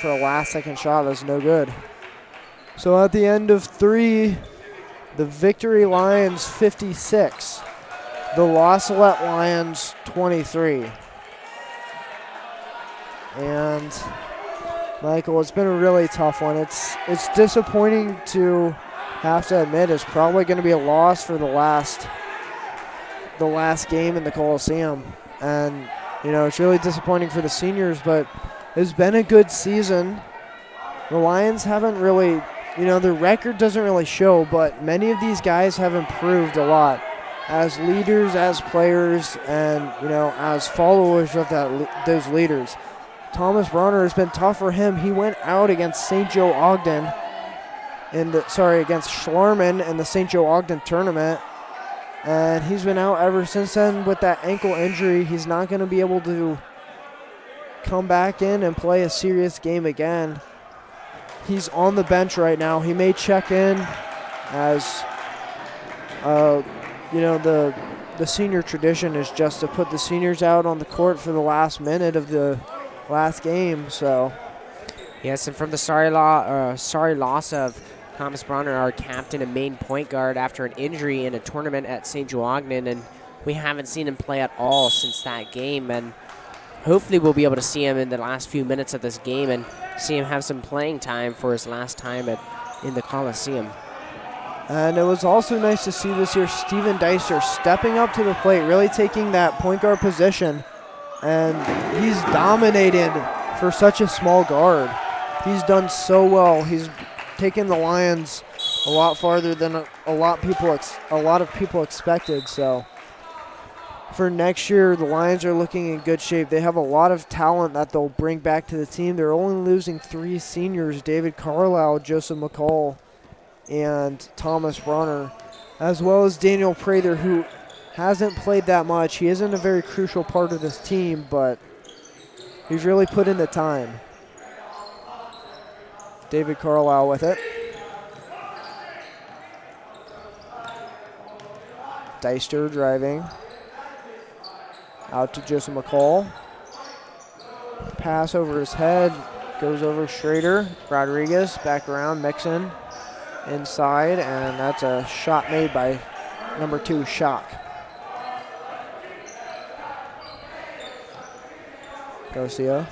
A: for a last-second shot. That's no good. So at the end of 3, the Victory Lions 56. The Los Salette Lions 23. And Michael, it's been a really tough one. It's disappointing to have to admit it's probably going to be a loss for the last game in the Coliseum. And, you know, it's really disappointing for the seniors, but it's been a good season. The Lions haven't really, you know, their record doesn't really show, but many of these guys have improved a lot as leaders, as players, and, you know, as followers of those leaders. Thomas Bronner has been tough for him. He went out against St. Joe Ogden against Schlarman in the St. Joe Ogden tournament. And he's been out ever since then with that ankle injury. He's not going to be able to come back in and play a serious game again. He's on the bench right now. He may check in as, you know, the senior tradition is just to put the seniors out on the court for the last minute of the last game. So,
B: yes, and from the sorry loss of Thomas Bronner, our captain and main point guard, after an injury in a tournament at St. Joe Ogden, and we haven't seen him play at all since that game. And hopefully we'll be able to see him in the last few minutes of this game and see him have some playing time for his last time in the Coliseum.
A: And it was also nice to see this year Steven Deister stepping up to the plate, really taking that point guard position. And he's dominated for such a small guard. He's done so well. He's taken the Lions a lot farther than a lot of people expected. So for next year, the Lions are looking in good shape. They have a lot of talent that they'll bring back to the team. They're only losing 3 seniors, David Carlisle, Joseph McCall, and Thomas Bronner, as well as Daniel Prather, who hasn't played that much. He isn't a very crucial part of this team, but he's really put in the time. David Carlisle with it. Deister driving. Out to Joseph McCall. Pass over his head. Goes over Schrader. Rodriguez back around. Mixon inside. And that's a shot made by number 2, Shock. Garcia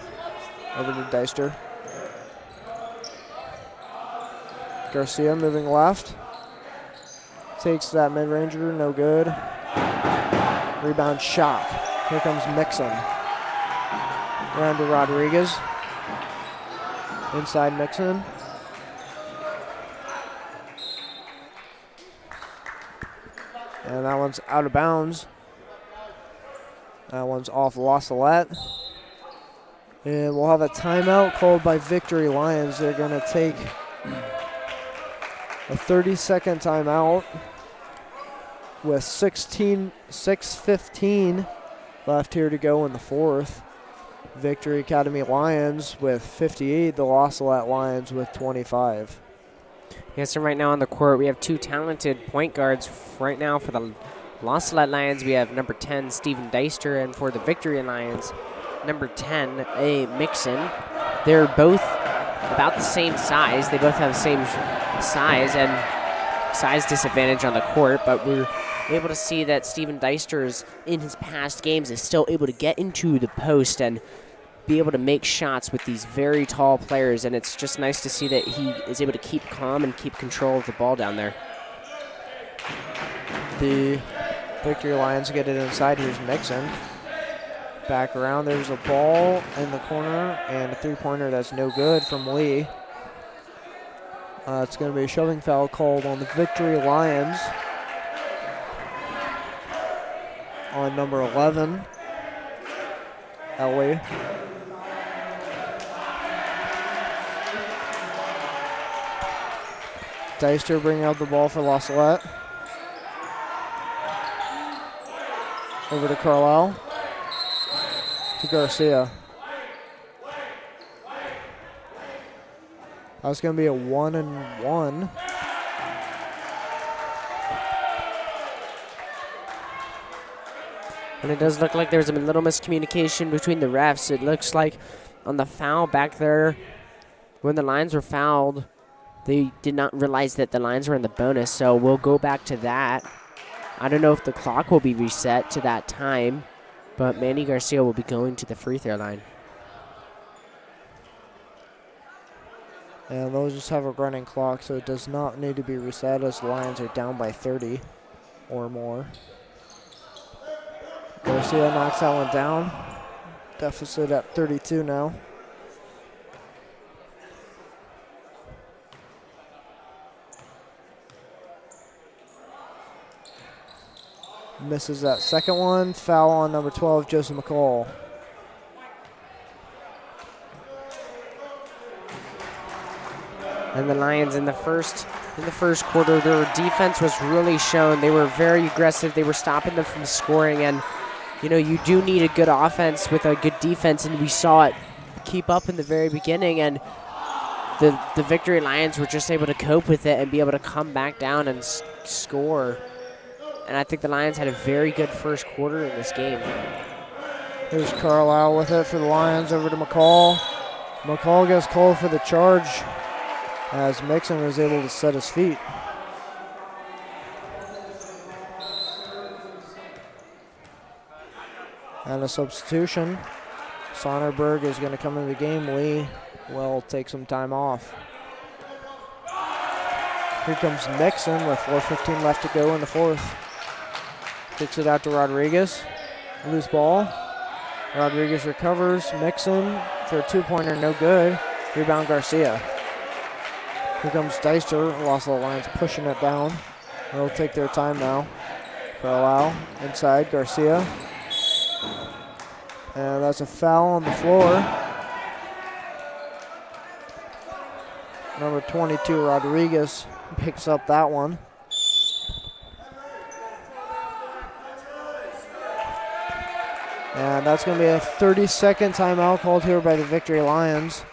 A: over to Deister. Garcia moving left. Takes that mid-ranger, no good. Rebound Shock. Here comes Mixon. Around to Rodriguez. Inside Mixon. And that one's out of bounds. That one's off La Salette. And we'll have a timeout called by Victory Lions. They're going to take a 30-second timeout with 6:15 left here to go in the fourth. Victory Academy Lions with 58, the La Salette Lions with 25.
B: Yes, so right now on the court, we have 2 talented point guards. Right now for the La Salette Lions, we have number 10, Stephen Deister, and for the Victory Lions, number 10, A. Mixon. They're both about the same size. They both have the same size and size disadvantage on the court, but we're able to see that Stephen Deister in his past games is still able to get into the post and be able to make shots with these very tall players, and it's just nice to see that he is able to keep calm and keep control of the ball down there.
A: The Victory Lions get it inside. Here's Mixon. Back around, there's a ball in the corner and a 3-pointer that's no good from Lee. It's going to be a shoving foul called on the Victory Lions on number 11, Ellie. Deister bringing out the ball for La Salette. Over to Carlisle. To Garcia. That's going to be a 1-and-1.
B: And it does look like there's a little miscommunication between the refs. It looks like on the foul back there, when the Lions were fouled, they did not realize that the Lions were in the bonus, so we'll go back to that. I don't know if the clock will be reset to that time, but Manny Garcia will be going to the free throw line.
A: And they'll just have a running clock, so it does not need to be reset as the Lions are down by 30 or more. Garcia knocks that one down. Deficit at 32 now. Misses that second one. Foul on number 12, Joseph McCall.
B: And the Lions in the first quarter, their defense was really shown. They were very aggressive. They were stopping them from scoring. And, you know, you do need a good offense with a good defense, and we saw it keep up in the very beginning. And the Victory Lions were just able to cope with it and be able to come back down and score. And I think the Lions had a very good first quarter in this game.
A: Here's Carlisle with it for the Lions over to McCall. McCall gets called for the charge as Mixon was able to set his feet. And a substitution. Sonnerberg is going to come into the game. Lee will take some time off. Here comes Mixon with 4:15 left to go in the fourth. Kicks it out to Rodriguez. Loose ball. Rodriguez recovers. Mixon for a 2-pointer, no good. Rebound Garcia. Here comes Deister. Lost the Lions pushing it down. They'll take their time now. Carlisle inside. Garcia And that's a foul on the floor. Number 22, Rodriguez, picks up that one. And that's going to be a 30-second timeout called here by the Victory Lions,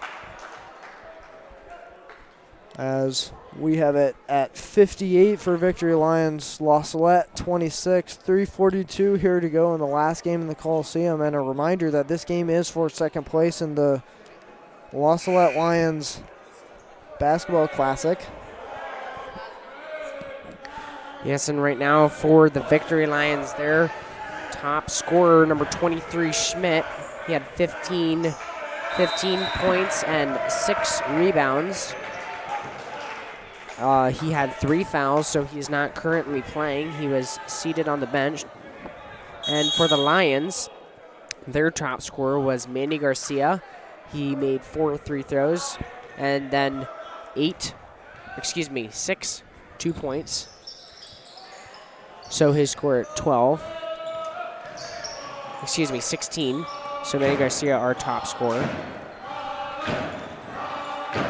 A: as we have it at 58 for Victory Lions. La Salette 26, 3:42 here to go in the last game in the Coliseum. And a reminder that this game is for second place in the La Salette Lions Basketball Classic.
B: Yes, and right now for the Victory Lions, their top scorer, number 23, Schmidt, he had 15 points and 6 rebounds. He had 3 fouls, so he's not currently playing. He was seated on the bench. And for the Lions, their top scorer was Manny Garcia. He made 4 free throws, and then 6 2 points. So his score at 16. So Manny Garcia, our top scorer.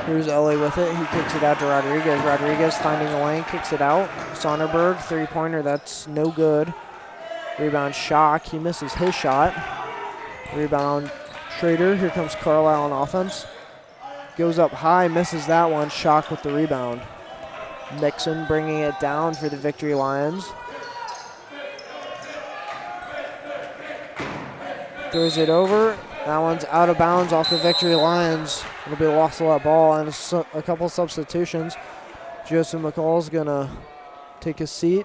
A: Here's Ellie with it. He kicks it out to Rodriguez. Rodriguez finding a lane, kicks it out. Sonnerberg, three-pointer, that's no good. Rebound, Schock. He misses his shot. Rebound, Schrader. Here comes Carlisle on offense. Goes up high, misses that one. Schock with the rebound. Mixon bringing it down for the Victory Lions. Throws it over. That one's out of bounds off the Victory Lions. It'll be a loss of that ball and a couple substitutions. Joseph McCall's going to take a seat.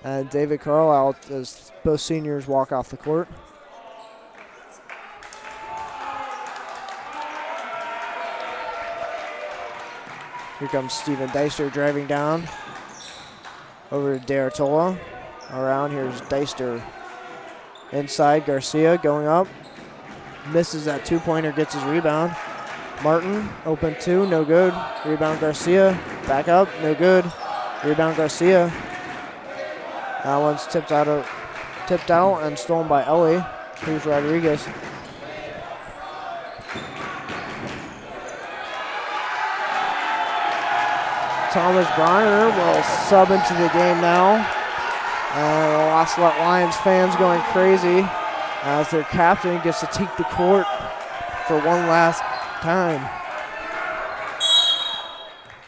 A: And David Carlisle, as both seniors walk off the court. Here comes Steven Deister driving down. Over to D'Artola. Around, here's Deister. Inside, Garcia going up. Misses that two-pointer, gets his rebound. Martin, open 2, no good. Rebound Garcia, back up, no good. Rebound Garcia. That one's tipped out and stolen by Ellie. Here's Rodriguez. Thomas Bronner will sub into the game now. And the La Salette Lions fans going crazy as their captain gets to take the court for one last time.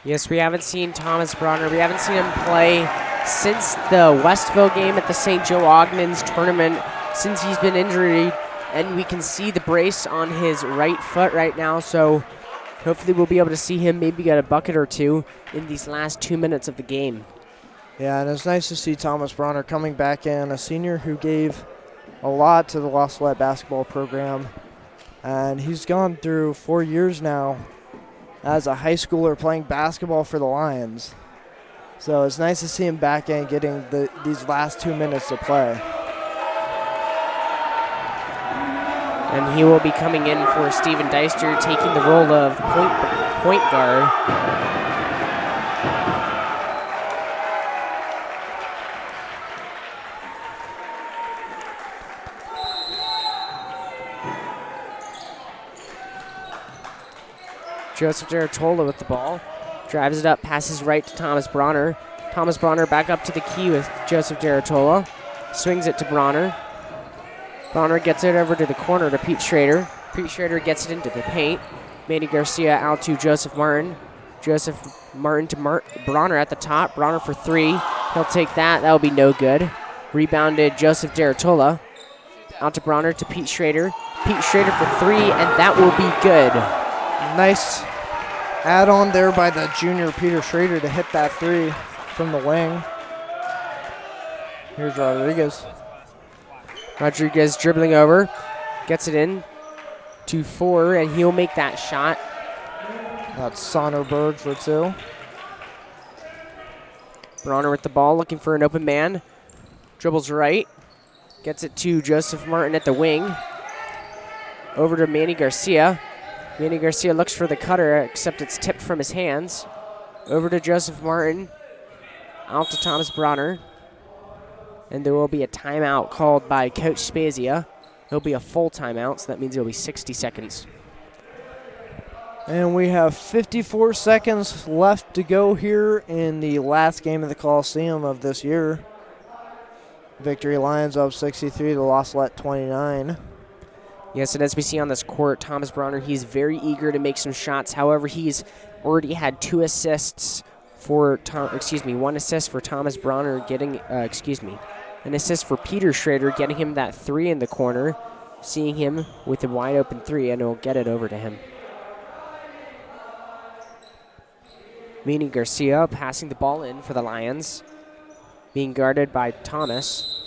B: Yes, we haven't seen Thomas Bronner. We haven't seen him play since the Westville game at the St. Joe Ogden's tournament, since he's been injured. And we can see the brace on his right foot right now, so hopefully we'll be able to see him maybe get a bucket or two in these last 2 minutes of the game.
A: Yeah, and it's nice to see Thomas Bronner coming back in, a senior who gave a lot to the La Salette basketball program. And he's gone through 4 years now as a high schooler playing basketball for the Lions. So it's nice to see him back in getting these last 2 minutes to play.
B: And he will be coming in for Steven Deister, taking the role of point guard. Joseph D'Artola with the ball. Drives it up, passes right to Thomas Bronner. Thomas Bronner back up to the key with Joseph D'Artola. Swings it to Bronner. Bronner gets it over to the corner to Pete Schrader. Pete Schrader gets it into the paint. Manny Garcia out to Joseph Martin. Joseph Martin to Bronner at the top. Bronner for 3. He'll take that. That will be no good. Rebounded Joseph D'Artola. Out to Bronner to Pete Schrader. Pete Schrader for 3, and that will be good.
A: Nice add-on there by the junior Peter Schrader to hit that 3 from the wing. Here's Rodriguez.
B: Rodriguez dribbling over, gets it in to 4, and he'll make that shot.
A: That's Sonnerberg for 2.
B: Bronner with the ball, looking for an open man. Dribbles right, gets it to Joseph Martin at the wing. Over to Manny Garcia. Manny Garcia looks for the cutter, except it's tipped from his hands. Over to Joseph Martin. Out to Thomas Bronner. And there will be a timeout called by Coach Spezia. He'll be a full timeout, so that means it'll be 60 seconds.
A: And we have 54 seconds left to go here in the last game of the Coliseum of this year. Victory Lions up 63 to La Salette 29.
B: Yes, and as we see on this court, Thomas Bronner, he's very eager to make some shots. However, he's already had 2 assists for one assist for Thomas Bronner getting, an assist for Peter Schrader, getting him that 3 in the corner, seeing him with a wide open 3, and he'll get it over to him. Manny Garcia passing the ball in for the Lions, being guarded by Thomas.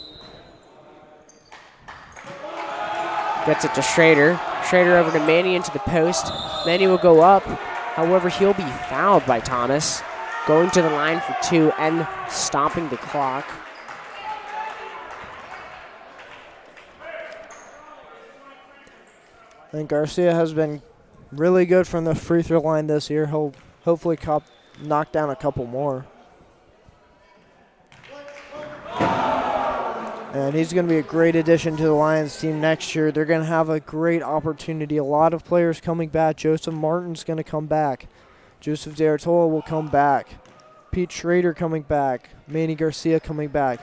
B: Gets it to Schrader. Schrader over to Manny into the post. Manny will go up. However, he'll be fouled by Thomas, going to the line for 2 and stopping the clock.
A: And Garcia has been really good from the free throw line this year. He'll hopefully knock down a couple more. And he's going to be a great addition to the Lions team next year. They're going to have a great opportunity. A lot of players coming back. Joseph Martin's going to come back. Joseph D'Artola will come back. Pete Schrader coming back. Manny Garcia coming back.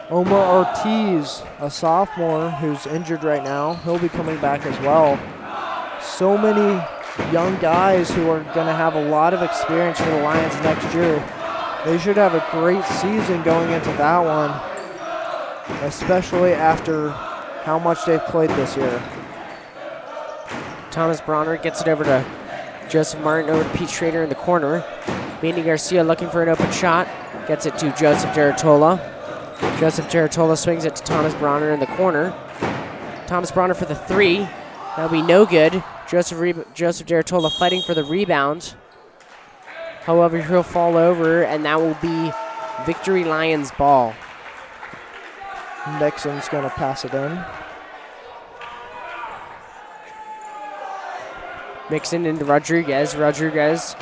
A: Omar Ortiz, a sophomore who's injured right now, he'll be coming back as well. So many young guys who are going to have a lot of experience for the Lions next year. They should have a great season going into that one, especially after how much they've played this year.
B: Thomas Bronner gets it over to Joseph Martin, over to Pete Schrader in the corner. Manny Garcia looking for an open shot. Gets it to Joseph D'Artola. Joseph D'Artola swings it to Thomas Bronner in the corner. Thomas Bronner for the 3. That'll be no good. Joseph D'Artola fighting for the rebound. However, he'll fall over, and that will be Victory Lions ball.
A: Nixon's going to pass it in.
B: Mixon into Rodriguez. Rodriguez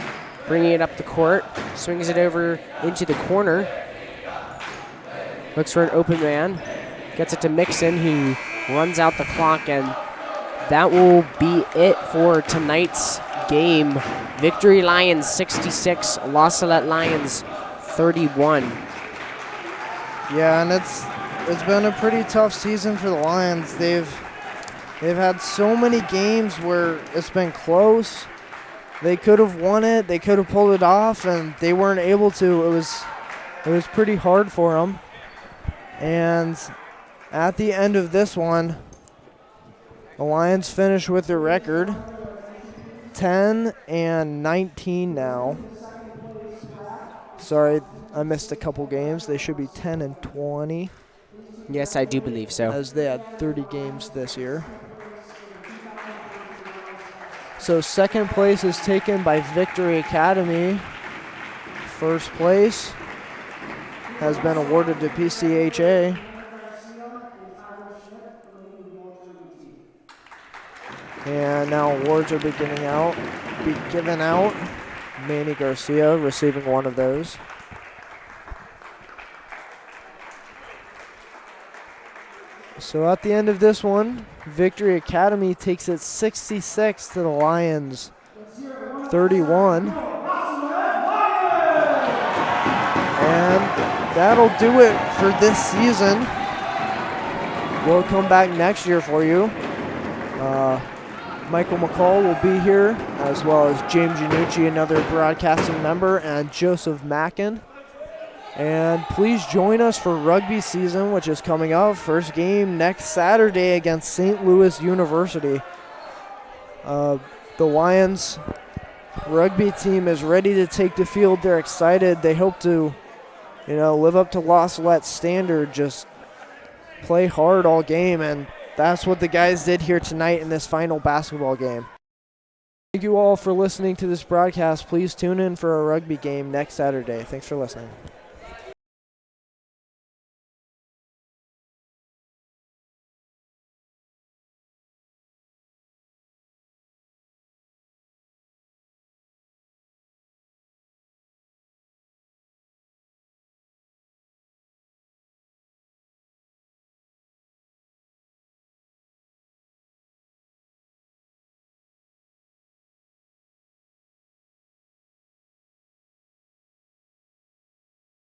B: bringing it up the court. Swings it over into the corner. Looks for an open man. Gets it to Mixon, who runs out the clock, and that will be it for tonight's game. Victory Lions 66, La Salette Lions 31.
A: Yeah, and it's been a pretty tough season for the Lions. They've had so many games where it's been close. They could have won it, they could have pulled it off, and they weren't able to. It was pretty hard for them. And at the end of this one, the Lions finish with their record 10-19 now. Sorry, I missed a couple games. They should be 10-20.
B: Yes, I do believe so.
A: As they had 30 games this year. So second place is taken by Victory Academy. First place has been awarded to PCHA. And now awards are be given out. Manny Garcia receiving one of those. So at the end of this one, Victory Academy takes it 66 to the Lions 31. And that'll do it for this season. We'll come back next year for you. Michael McCall will be here, as well as James Janucci, another broadcasting member, and Joseph Mackin. And please join us for rugby season, which is coming up. First game next Saturday against St. Louis University. The Lions rugby team is ready to take the field. They're excited. They hope to, live up to La Salette's standard, just play hard all game, and that's what the guys did here tonight in this final basketball game. Thank you all for listening to this broadcast. Please tune in for a rugby game next Saturday. Thanks for listening.